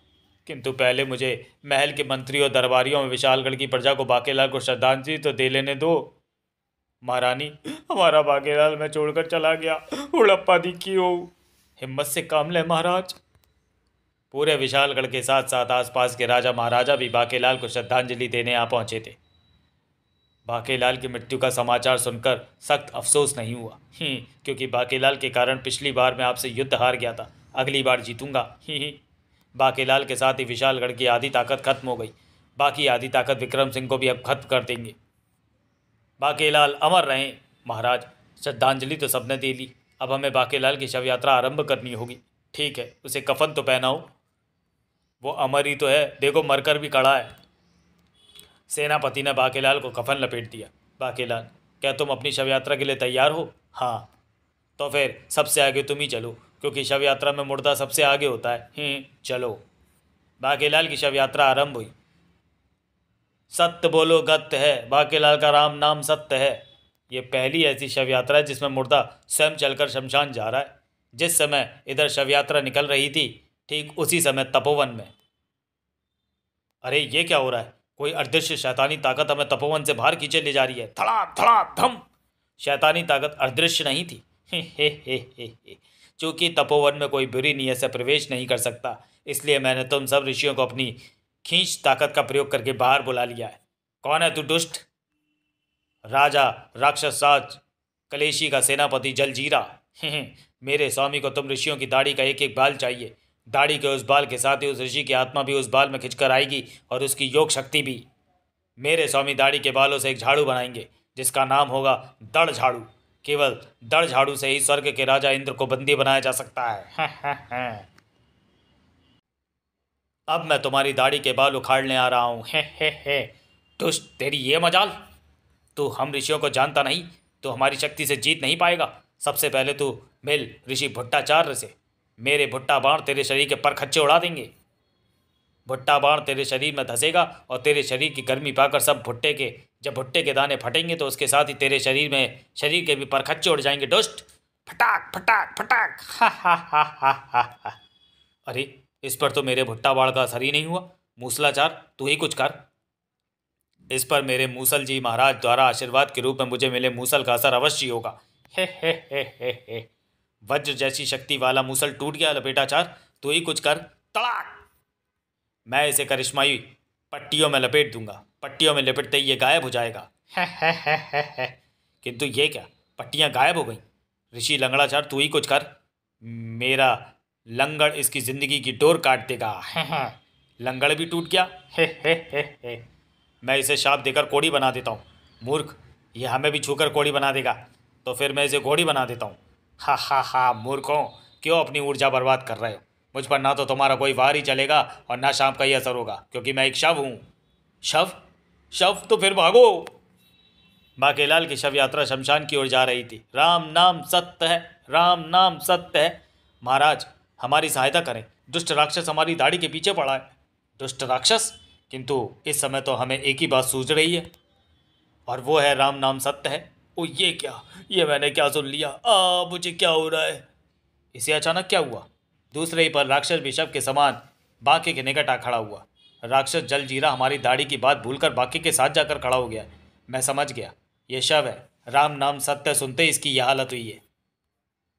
S1: किंतु पहले मुझे महल के मंत्री और दरबारियों में विशालगढ़ की प्रजा को बाकेलाल को श्रद्धांजलि तो दे लेने दो। महारानी, हमारा बाकेलाल मैं छोड़कर चला गया, उड़प्पा दिखी हो। हिम्मत से काम ले महाराज। पूरे विशालगढ़ के साथ साथ आसपास के राजा महाराजा भी बाकेलाल को श्रद्धांजलि देने आ पहुंचे थे। बाकेलाल की मृत्यु का समाचार सुनकर सख्त अफसोस नहीं हुआ, क्योंकि बाकेलाल के कारण पिछली बार मैं आपसे युद्ध हार गया था, अगली बार जीतूंगा। बाकेलाल के साथ ही विशालगढ़ की आधी ताकत खत्म हो गई। बाकी आधी ताकत विक्रम सिंह को भी अब खत्म कर देंगे। बाकेलाल अमर रहें महाराज। श्रद्धांजलि तो सबने दे ली, अब हमें बाकेलाल की शव यात्रा आरंभ करनी होगी। ठीक है, उसे कफन तो पहनाओ, वो अमर ही तो है, देखो मरकर भी खड़ा है। सेनापति ने बाकेलाल को कफन लपेट दिया। बाकेलाल, क्या तुम अपनी शव यात्रा के लिए तैयार हो? हाँ। तो फिर सबसे आगे तुम ही चलो, क्योंकि शव यात्रा में मुर्दा सबसे आगे होता है। चलो। बाकेलाल की शव यात्रा आरंभ हुई। सत्य बोलो गत्य है, बाकेलाल का राम नाम सत्य है। ये पहली ऐसी शव यात्रा है जिसमें मुर्दा स्वयं चलकर शमशान जा रहा है। जिस समय इधर शव यात्रा निकल रही थी, ठीक उसी समय तपोवन में। अरे ये क्या हो रहा है? कोई अदृश्य शैतानी ताकत हमें तपोवन से बाहर खींचे ले जा रही है। धड़ा धड़ा धम। शैतानी ताकत अदृश्य नहीं थी। हे। चूंकि तपोवन में कोई बुरी नीयत से प्रवेश नहीं कर सकता, इसलिए मैंने तुम सब ऋषियों को अपनी खींच ताकत का प्रयोग करके बाहर बुला लिया है। कौन है तू दुष्ट? राजा राक्षस राज कलेशी का सेनापति जलजीरा। मेरे स्वामी को तुम ऋषियों की दाढ़ी का एक एक बाल चाहिए। दाढ़ी के उस बाल के साथ ही उस ऋषि की आत्मा भी उस बाल में खिंचकर आएगी और उसकी योग शक्ति भी। मेरे स्वामी दाढ़ी के बालों से एक झाड़ू बनाएंगे जिसका नाम होगा दड़ झाड़ू। केवल दड़ झाड़ू से ही स्वर्ग के राजा इंद्र को बंदी बनाया जा सकता है। अब मैं तुम्हारी दाढ़ी के बाल उखाड़ने आ रहा हूँ। दुष्ट, तेरी ये मजाल। तू हम ऋषियों को जानता नहीं, तो हमारी शक्ति से जीत नहीं पाएगा। सबसे पहले तू मिल ऋषि भुट्टाचार्य से। मेरे भुट्टा बाण तेरे शरीर के परखच्चे उड़ा देंगे। भुट्टा बाण तेरे शरीर में धंसेगा और तेरे शरीर की गर्मी पाकर सब जब भुट्टे के दाने फटेंगे तो उसके साथ ही तेरे शरीर के भी परखच्चे उड़ जाएंगे। दुष्ट। फटाक फटाक फटाक। हा। अरे, इस पर तो मेरे भुट्टा बाण का असर ही नहीं हुआ। मूसलाचार, तू ही कुछ कर। इस पर मेरे मूसल जी महाराज द्वारा आशीर्वाद के रूप में मुझे मिले मूसल का असर अवश्य होगा। हे। वज्र जैसी शक्ति वाला मूसल टूट गया लपेटाचार, तू ही कुछ कर। तड़ाक। मैं इसे करिश्माई पट्टियों में लपेट दूंगा। पट्टियों में लपेटते ही ये गायब हो जाएगा। किंतु ये क्या, पट्टियां गायब हो गईं? ऋषि लंगड़ाचार, तू ही कुछ कर। मेरा लंगड़ इसकी जिंदगी की डोर काट देगा। लंगड़ भी टूट गया। मैं इसे शाप देकर कोड़ी बना देता हूँ। मूर्ख, ये हमें भी छूकर कोड़ी बना देगा, तो फिर मैं इसे घोड़ी बना देता हूँ। हा। मूर्खों, क्यों अपनी ऊर्जा बर्बाद कर रहे हो? मुझ पर ना तो तुम्हारा कोई वार ही चलेगा और ना शाम का ही असर होगा, क्योंकि मैं एक शव हूँ। शव? तो फिर भागो। बाकेलाल की शव यात्रा शमशान की ओर जा रही थी। राम नाम सत्य है, राम नाम सत्य है। महाराज, हमारी सहायता करें, दुष्ट राक्षस हमारी दाढ़ी के पीछे पड़ा है। दुष्ट राक्षस? किंतु इस समय तो हमें एक ही बात सूझ रही है, और वो है राम नाम सत्य है। ओ ये क्या, ये मैंने क्या सुन लिया? मुझे क्या हो रहा है? इसे अचानक क्या हुआ? दूसरे ही पर राक्षस भी शव के समान बाकी के निकट आ खड़ा हुआ। राक्षस जलजीरा हमारी दाढ़ी की बात भूलकर बाकी के साथ जाकर खड़ा हो गया। मैं समझ गया, ये शव है। राम नाम सत्य सुनते ही इसकी यह हालत हुई है।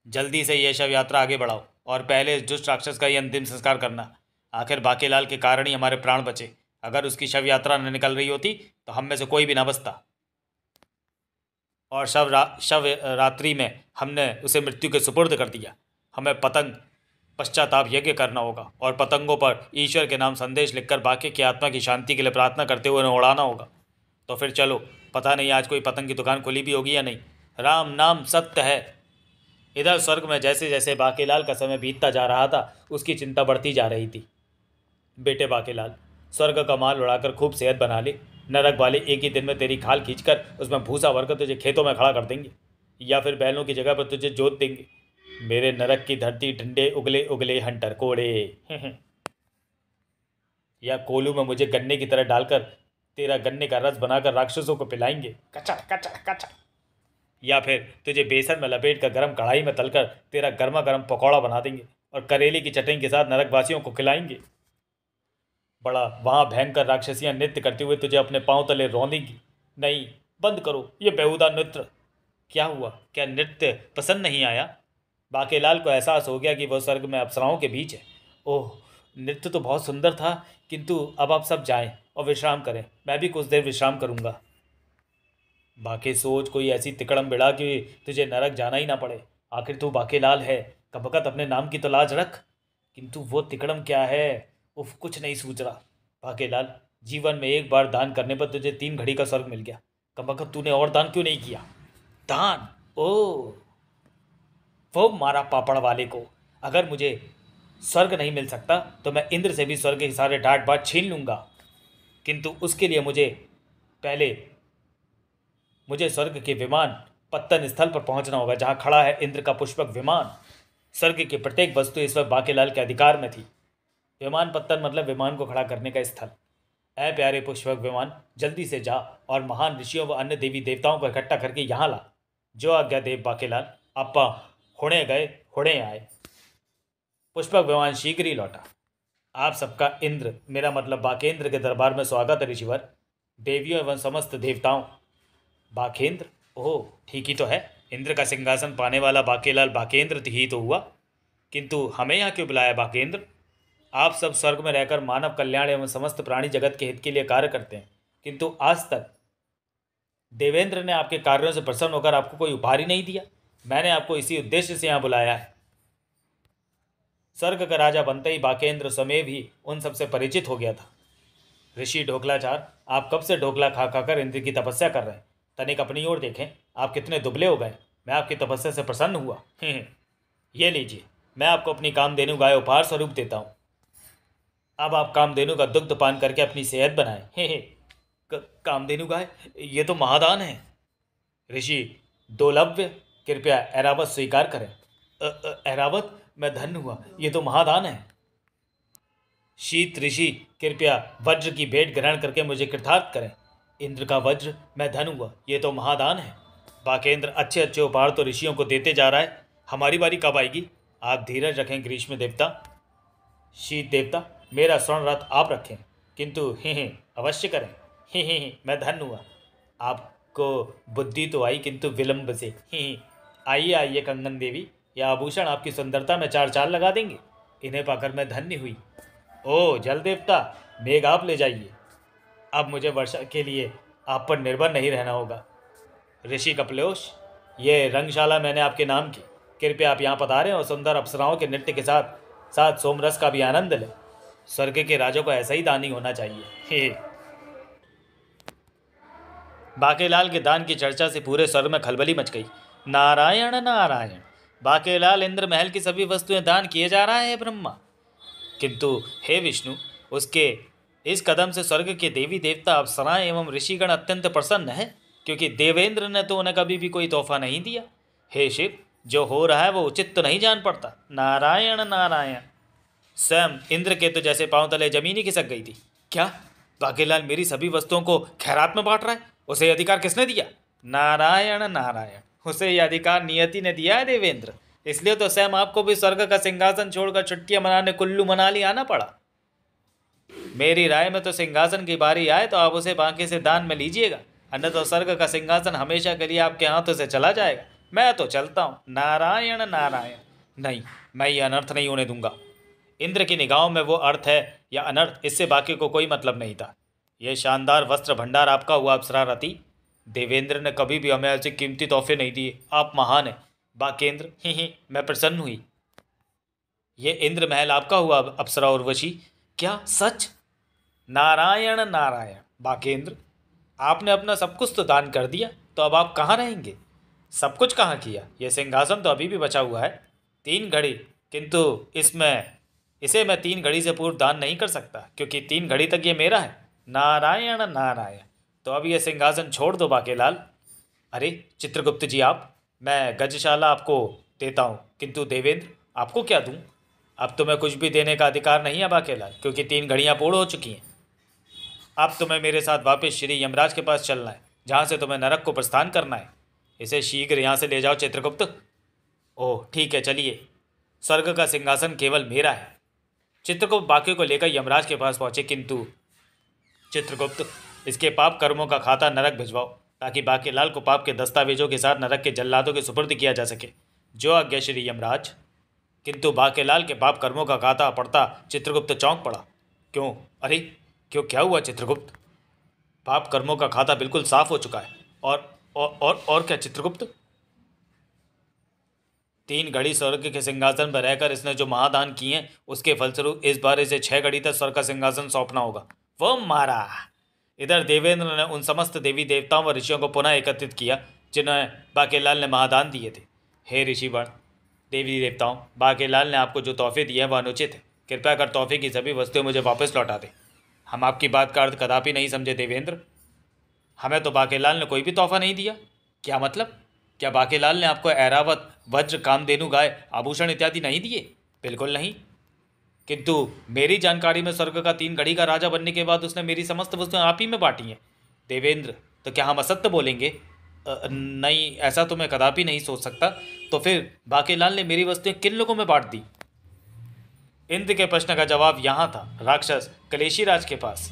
S1: जल्दी से यह शव यात्रा आगे बढ़ाओ और पहले इस दुष्ट राक्षस का ही अंतिम संस्कार करना। आखिर बाकेलाल के कारण ही हमारे प्राण बचे। अगर उसकी शव यात्रा न निकल रही होती तो हम में से कोई भी ना बचता, और शव रात्रि में हमने उसे मृत्यु के सुपुर्द कर दिया। हमें पतंग पश्चाताप यज्ञ करना होगा और पतंगों पर ईश्वर के नाम संदेश लिखकर बाकी की आत्मा की शांति के लिए प्रार्थना करते हुए उन्हें उड़ाना होगा। तो फिर चलो, पता नहीं आज कोई पतंग की दुकान खुली भी होगी या नहीं। राम नाम सत्य है। इधर स्वर्ग में जैसे जैसे बाकेलाल का समय बीतता जा रहा था, उसकी चिंता बढ़ती जा रही थी। बेटे बाकेलाल, स्वर्ग का माल उड़ाकर खूब सेहत बना ले। नरक वाले एक ही दिन में तेरी खाल खींचकर उसमें भूसा भरकर तुझे खेतों में खड़ा कर देंगे, या फिर बैलों की जगह पर तुझे जोत देंगे। मेरे नरक की धरती ठंडे उगले उगले हंटर कोड़े या कोलू में मुझे गन्ने की तरह डालकर तेरा गन्ने का रस बनाकर राक्षसों को पिलाएंगे, कचड़ कचड़ कचड़। या फिर तुझे बेसन में लपेट कर गर्म कढ़ाई में तलकर तेरा गर्मा गर्म पकौड़ा बना देंगे और करेले की चटनी के साथ नरकवासियों को खिलाएंगे। बड़ा वहाँ भयंकर राक्षसियाँ नृत्य करते हुए तुझे अपने पांव तले रौंदेंगी। नहीं, बंद करो ये बेहुदा नृत्य। क्या हुआ, क्या नृत्य पसंद नहीं आया? बाकेलाल को एहसास हो गया कि वह स्वर्ग में अप्सराओं के बीच है। ओह, नृत्य तो बहुत सुंदर था, किंतु अब आप सब जाएं और विश्राम करें, मैं भी कुछ देर विश्राम करूंगा। बाकी सोच कोई ऐसी तिकड़म बिड़ा कि तुझे नरक जाना ही ना पड़े। आखिर तू बाकेलाल है, कबकत अपने नाम की तो लाज रख। किंतु वो तिकड़म क्या है? उफ, कुछ नहीं सूझ रहा। बाकेलाल, जीवन में एक बार दान करने पर तुझे 3 घड़ी का स्वर्ग मिल गया। कबकत तूने और दान क्यों नहीं किया? दान? ओ, वो मारा पापड़ वाले को। अगर मुझे स्वर्ग नहीं मिल सकता तो मैं इंद्र से भी स्वर्ग के सारे डांट बाट छीन लूँगा, किंतु उसके लिए मुझे स्वर्ग के विमान पत्तन स्थल पर पहुंचना होगा, जहां खड़ा है इंद्र का पुष्पक विमान। स्वर्ग की प्रत्येक वस्तु इस वक्त बाकेलाल के अधिकार में थी। विमान पत्तन मतलब विमान को खड़ा करने का स्थल। ऐ प्यारे पुष्पक विमान, जल्दी से जा और महान ऋषियों व अन्य देवी देवताओं को इकट्ठा करके यहाँ ला। जो आज्ञा देव बाकेलाल। अप्पा हुणे गए हुणे आए। पुष्पक विमान शीघ्र ही लौटा। आप सबका इंद्र, मेरा मतलब बाकेंद्र के दरबार में स्वागत है ऋषिवर, देवियों एवं समस्त देवताओं। बाकेंद्र? ओह, ठीक ही तो है। इंद्र का सिंहासन पाने वाला बाकेलाल बाकेंद्र ही तो हुआ। किंतु हमें यहाँ क्यों बुलाया बाकेंद्र? आप सब स्वर्ग में रहकर मानव कल्याण एवं समस्त प्राणी जगत के हित के लिए कार्य करते हैं, किंतु आज तक देवेंद्र ने आपके कार्यों से प्रसन्न होकर आपको कोई उपहार ही नहीं दिया। मैंने आपको इसी उद्देश्य से यहाँ बुलाया है। स्वर्ग का राजा बनते ही बाकेंद्र स्वयं भी उन सबसे परिचित हो गया था। ऋषि ढोकलाचार, आप कब से ढोकला खा खाकर इंद्र की तपस्या कर रहे हैं? तनिक अपनी ओर देखें, आप कितने दुबले हो गए। मैं आपकी तपस्या से प्रसन्न हुआ। ये लीजिए, मैं आपको अपनी कामधेनु गाय उपहार स्वरूप देता हूँ। अब आप कामधेनु का दुग्ध पान करके अपनी सेहत बनाएं। कामधेनु गाय, ये तो महादान है। ऋषि दोलव्य, कृपया ऐरावत स्वीकार करें। ऐरावत, मैं धन्य हुआ, ये तो महादान है। शीत ऋषि, कृपया वज्र की भेंट ग्रहण करके मुझे कृतार्थ करें। इंद्र का वज्र, मैं धन्य हुआ, ये तो महादान है। बाकेंद्र, अच्छे अच्छे उपहार तो ऋषियों को देते जा रहा है, हमारी बारी कब आएगी? आप धीरज रखें ग्रीष्म देवता। शीत देवता, मेरा स्वर्ण रथ आप रखें, किंतु अवश्य करें। मैं धन्य हुआ। आपको बुद्धि तो आई, किंतु विलंब से। आइए आइए कंगन देवी, यह आभूषण आपकी सुंदरता में 4 चाल लगा देंगे। इन्हें पाकर मैं धन्य हुई। ओ जल देवता, मेघ आप ले जाइए। अब मुझे वर्षा के लिए आप पर निर्भर नहीं रहना होगा। ऋषि कपिलेश, ये रंगशाला मैंने आपके नाम की, कृपया आप यहाँ पधारें और सुंदर अप्सराओं के नृत्य के साथ साथ सोमरस का भी आनंद लें। स्वर्ग के राजों को ऐसा ही दानी होना चाहिए। बाकेलाल के दान की चर्चा से पूरे स्वर्ग में खलबली मच गई। नारायण नारायण, बाकेलाल इंद्र महल की सभी वस्तुएं दान किए जा रहा है ब्रह्मा। किंतु हे विष्णु, उसके इस कदम से स्वर्ग के देवी देवता, अप्सराएं एवं ऋषिगण अत्यंत प्रसन्न है, क्योंकि देवेंद्र ने तो उन्हें कभी भी कोई तोहफा नहीं दिया। हे शिव, जो हो रहा है वो उचित तो नहीं जान पड़ता। नारायण नारायण। स्वयं इंद्र के तो जैसे पांव तले जमीन ही खिसक गई थी। क्या बाकेलाल मेरी सभी वस्तुओं को खैरात में बांट रहा है? उसे यह अधिकार किसने दिया? नारायण नारायण, उसे यह अधिकार नियति ने दिया है देवेंद्र। इसलिए तो स्वयं आपको भी स्वर्ग का सिंहासन छोड़कर छुट्टियां मनाने कुल्लू मनाली आना पड़ा। मेरी राय में तो सिंहासन की बारी आए तो आप उसे बाकी से दान में लीजिएगा, अन्यथा तो स्वर्ग का सिंहासन हमेशा के लिए आपके हाथों से चला जाएगा। मैं तो चलता हूँ। नारायण नारायण। नहीं, मैं ये अनर्थ नहीं होने दूंगा। इंद्र की निगाहों में वो अर्थ है या अनर्थ, इससे बाकी को कोई मतलब नहीं था। यह शानदार वस्त्र भंडार आपका हुआ अप्सरा रति। देवेंद्र ने कभी भी हमें ऐसे कीमती तोहफे नहीं दिए। आप महान हैं बाकेंद्र। ही मैं प्रसन्न हुई। ये इंद्र महल आपका हुआ अप्सरा उर्वशी। क्या सच? नारायण नारायण बाकेंद्र, आपने अपना सब कुछ तो दान कर दिया, तो अब आप कहाँ रहेंगे? सब कुछ कहाँ किया? यह सिंहासन तो अभी भी बचा हुआ है। 3 घड़ी, किंतु इसे मैं 3 घड़ी से पूर्व दान नहीं कर सकता, क्योंकि 3 घड़ी तक ये मेरा है। नारायण नारायण। तो अब यह सिंहासन छोड़ दो बाकेलाल। अरे चित्रगुप्त जी, मैं गजशाला आपको देता हूँ, किंतु देवेंद्र आपको क्या दूँ? अब तुम्हें कुछ भी देने का अधिकार नहीं है बाकेलाल, क्योंकि 3 घड़ियाँ पूर्ण हो चुकी हैं। अब तुम्हें मेरे साथ वापस श्री यमराज के पास चलना है, जहाँ से तुम्हें नरक को प्रस्थान करना है। इसे शीघ्र यहाँ से ले जाओ चित्रगुप्त। ओह ठीक है, चलिए। स्वर्ग का सिंहासन केवल मेरा है। चित्रगुप्त बाकी को लेकर यमराज के पास पहुंचे, किंतु चित्रगुप्त, इसके पाप कर्मों का खाता नरक भिजवाओ, ताकि बाकीलाल को पाप के दस्तावेजों के साथ नरक के जल्लादों के सुपुर्द किया जा सके। जो आज्ञा श्री यमराज। किंतु बाकीलाल के पाप कर्मों का खाता पढ़ता चित्रगुप्त चौंक पड़ा। क्यों? अरे क्यों, क्या हुआ चित्रगुप्त? पाप कर्मों का खाता बिल्कुल साफ हो चुका है। और क्या चित्रगुप्त? 3 घड़ी स्वर्ग के सिंहासन पर रहकर इसने जो महादान किए हैं, उसके फलस्वरूप इस बार इसे 6 घड़ी तक स्वर्ग का सिंहासन सौंपना होगा। वो मारा। इधर देवेंद्र ने उन समस्त देवी देवताओं व ऋषियों को पुनः एकत्रित किया, जिन्हें बाकेलाल ने महादान दिए थे। हे ऋषिगण, देवी देवताओं, बाकेलाल ने आपको जो तोहफे दिए हैं वह अनुचित है। कृपया कर तोहफे की सभी वस्तुएं मुझे वापस लौटा दें। हम आपकी बात का अर्थ कदापि नहीं समझे देवेंद्र। हमें तो बाकेलाल ने कोई भी तोहफा नहीं दिया। क्या मतलब? क्या बाकेलाल ने आपको ऐरावत, वज्र, कामधेनु गाय, आभूषण इत्यादि नहीं दिए? बिल्कुल नहीं। किंतु मेरी जानकारी में स्वर्ग का 3 घड़ी का राजा बनने के बाद उसने मेरी समस्त वस्तुएं आप ही में बांटी हैं। देवेंद्र, तो क्या हम असत्य बोलेंगे? नहीं, ऐसा तो मैं कदापि नहीं सोच सकता। तो फिर बाकेलाल ने मेरी वस्तुएं किन लोगों में बांट दी? इंद्र के प्रश्न का जवाब यहाँ था, राक्षस कलेशी राज के पास।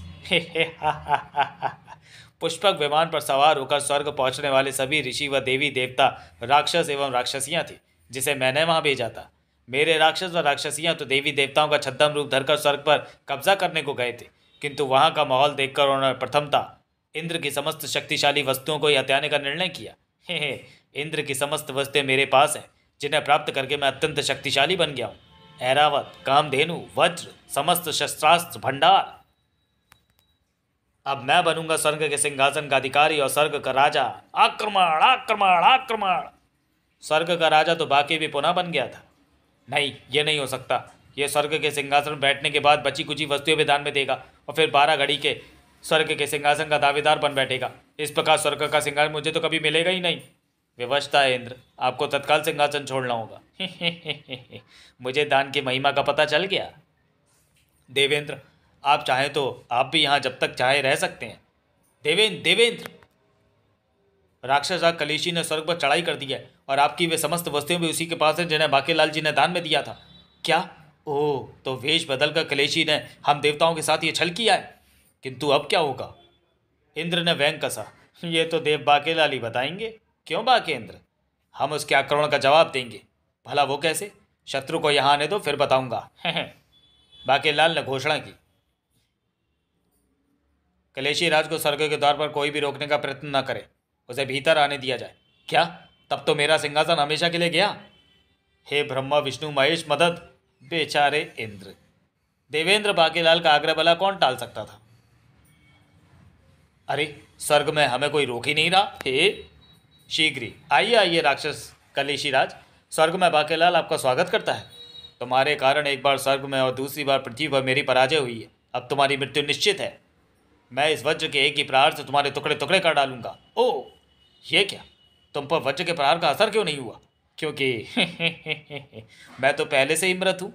S1: पुष्पक विमान पर सवार होकर स्वर्ग पहुंचने वाले सभी ऋषि व देवी देवता, राक्षस एवं राक्षसियां थी, जिसे मैंने वहां भेजा था। मेरे राक्षस व राक्षसियां तो देवी देवताओं का छद्म रूप धरकर स्वर्ग पर कब्जा करने को गए थे, किंतु वहां का माहौल देखकर उन्होंने प्रथमता इंद्र की समस्त शक्तिशाली वस्तुओं को हत्याने का निर्णय किया। हे इंद्र की समस्त वस्तुएं मेरे पास हैं, जिन्हें प्राप्त करके मैं अत्यंत शक्तिशाली बन गया हूँ। ऐरावत, कामधेनु, वज्र, समस्त शस्त्रास्त्र भंडार। अब मैं बनूंगा स्वर्ग के सिंहासन का अधिकारी और स्वर्ग का राजा। आक्रमण आक्रमण आक्रमण। स्वर्ग का राजा तो बाकी भी पुनः बन गया था। नहीं, ये नहीं हो सकता। ये स्वर्ग के सिंहासन पर बैठने के बाद बची कुची वस्तुएं भी दान में देगा और फिर 12 घड़ी के स्वर्ग के सिंहासन का दावेदार बन बैठेगा। इस प्रकार स्वर्ग का सिंहासन मुझे तो कभी मिलेगा ही नहीं। विवशता है इंद्र, आपको तत्काल सिंहासन छोड़ना होगा। मुझे दान की महिमा का पता चल गया। देवेंद्र, आप चाहें तो आप भी यहाँ जब तक चाहे रह सकते हैं। देवेंद्र, राक्षस कलेशी ने स्वर्ग पर चढ़ाई कर दी है और आपकी वे समस्त वस्तुएं भी उसी के पास हैं जिन्हें बाकेलाल जी ने दान में दिया था। क्या? ओह, तो वेश बदलकर कलेशी ने हम देवताओं के साथ ये छल किया है। किंतु अब क्या होगा? इंद्र ने व्यंग कसा। ये तो देव बाकेलाल ही बताएंगे। क्यों बाकेंद्र? हम उसके आक्रमण का जवाब देंगे। भला वो कैसे? शत्रु को यहाँ आने दो, फिर बताऊंगा। बाकेलाल ने घोषणा की। कलेशी राज को स्वर्ग के द्वार पर कोई भी रोकने का प्रयत्न न करे, उसे भीतर आने दिया जाए। क्या? तब तो मेरा सिंहासन हमेशा के लिए गया। हे ब्रह्मा विष्णु महेश मदद। बेचारे इंद्र। देवेंद्र, बाकेलाल का आग्रह भला कौन टाल सकता था? अरे स्वर्ग में हमें कोई रोक ही नहीं रहा। हे शीघ्र ही आइए आइए राक्षस कलेशी राज, स्वर्ग में बाकेलाल आपका स्वागत करता है। तुम्हारे कारण एक बार स्वर्ग में और दूसरी बार पृथ्वी पर मेरी पराजय हुई है। अब तुम्हारी मृत्यु निश्चित है। मैं इस वज्र के एक ही प्रहार से तुम्हारे टुकड़े टुकड़े कर डालूंगा। ओह, ये क्या? तुम पर वज्र के प्रहार का असर क्यों नहीं हुआ? क्योंकि मैं तो पहले से ही मृत हूँ।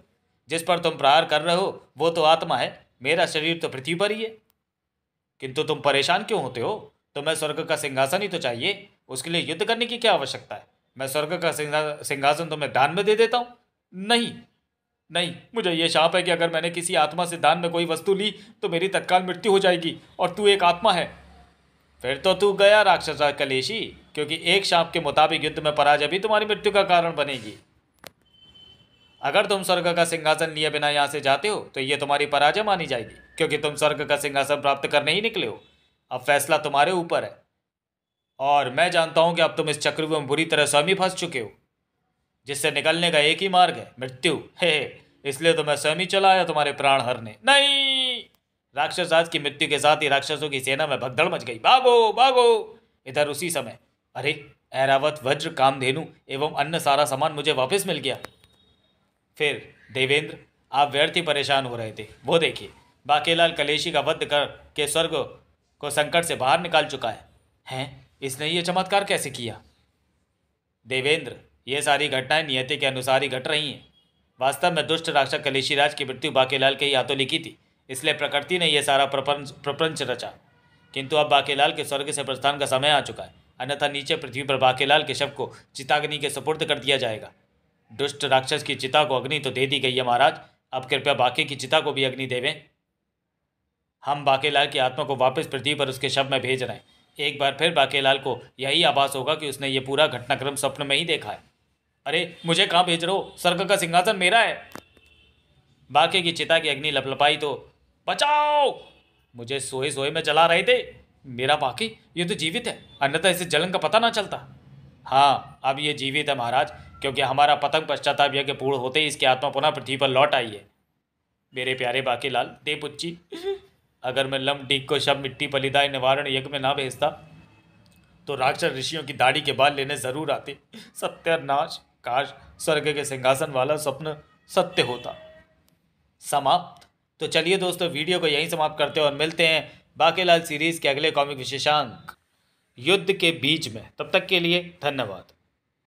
S1: जिस पर तुम प्रहार कर रहे हो वो तो आत्मा है, मेरा शरीर तो पृथ्वी पर ही है। किंतु तुम परेशान क्यों होते हो? तुम्हें स्वर्ग का सिंहासन ही तो चाहिए। उसके लिए युद्ध करने की क्या आवश्यकता है? मैं स्वर्ग का सिंहासन तुम्हें दान में दे देता हूँ। नहीं नहीं, मुझे ये शाप है कि अगर मैंने किसी आत्मा से दान में कोई वस्तु ली तो मेरी तत्काल मृत्यु हो जाएगी, और तू एक आत्मा है। फिर तो तू गया राक्षस कलेशी, क्योंकि एक शाप के मुताबिक युद्ध में पराजय भी तुम्हारी मृत्यु का कारण बनेगी। अगर तुम स्वर्ग का सिंहासन लिए बिना यहाँ से जाते हो तो ये तुम्हारी पराजय मानी जाएगी, क्योंकि तुम स्वर्ग का सिंहासन प्राप्त करने ही निकले हो। अब फैसला तुम्हारे ऊपर है, और मैं जानता हूं कि अब तुम इस चक्रव्यूह में बुरी तरह स्वयं ही फंस चुके हो, जिससे निकलने का एक ही मार्ग है, मृत्यु। हे, इसलिए तो मैं स्वयं ही चला आया तुम्हारे प्राण हरने। नहीं! राक्षस राज की मृत्यु के साथ ही राक्षसों की सेना में भगदड़ मच गई। भागो भागो! इधर उसी समय, अरे, ऐरावत, वज्र, कामधेनु एवं अन्य सारा सामान मुझे वापस मिल गया। फिर देवेंद्र, आप व्यर्थ ही परेशान हो रहे थे। वो देखिए, बाकेलाल कलेशी का वध कर के स्वर्ग को संकट से बाहर निकाल चुका है। हैं? इसने ये चमत्कार कैसे किया? देवेंद्र, ये सारी घटनाएं नियति के अनुसार ही घट रही हैं। वास्तव में दुष्ट राक्षस कलेशीराज की मृत्यु बाकेलाल के ही हाथों लिखी थी, इसलिए प्रकृति ने यह सारा प्रपंच रचा। किंतु अब बाकेलाल के स्वर्ग से प्रस्थान का समय आ चुका है, अन्यथा नीचे पृथ्वी पर बाकेलाल के शव को चिताग्नि के सुपुर्द कर दिया जाएगा। दुष्ट राक्षस की चिता को अग्नि तो दे दी गई है महाराज, अब कृपया बाकी की चिता को भी अग्नि देवें। हम बाकेलाल की आत्मा को वापस पृथ्वी पर उसके शव में भेज रहे हैं। एक बार फिर बाकेलाल को यही आभास होगा कि उसने ये पूरा घटनाक्रम स्वप्न में ही देखा है। अरे, मुझे कहाँ भेज रहे हो? स्वर्ग का सिंहासन मेरा है। बाके की चिता की अग्नि लपलपाई तो बचाओ! मुझे सोए सोए में जला रहे थे। मेरा बाकी, ये तो जीवित है, अन्यथा इसे जलन का पता ना चलता। हाँ, अब ये जीवित है महाराज, क्योंकि हमारा पतंग पश्चाताप यज्ञ पूर्ण होते ही इसकी आत्मा पुनः पृथ्वी पर लौट आई है। मेरे प्यारे बाकेलाल, दे पुच्ची, अगर मैं लमडीक को शब मिट्टी बलिदाय निवारण यज्ञ में ना भेजता तो राक्षस ऋषियों की दाढ़ी के बाल लेने जरूर आते। सत्यानाश! काश स्वर्ग के सिंहासन वाला स्वप्न सत्य होता। समाप्त। तो चलिए दोस्तों, वीडियो को यहीं समाप्त करते हैं और मिलते हैं बाकेलाल सीरीज के अगले कॉमिक विशेषांक युद्ध के बीच में। तब तक के लिए धन्यवाद।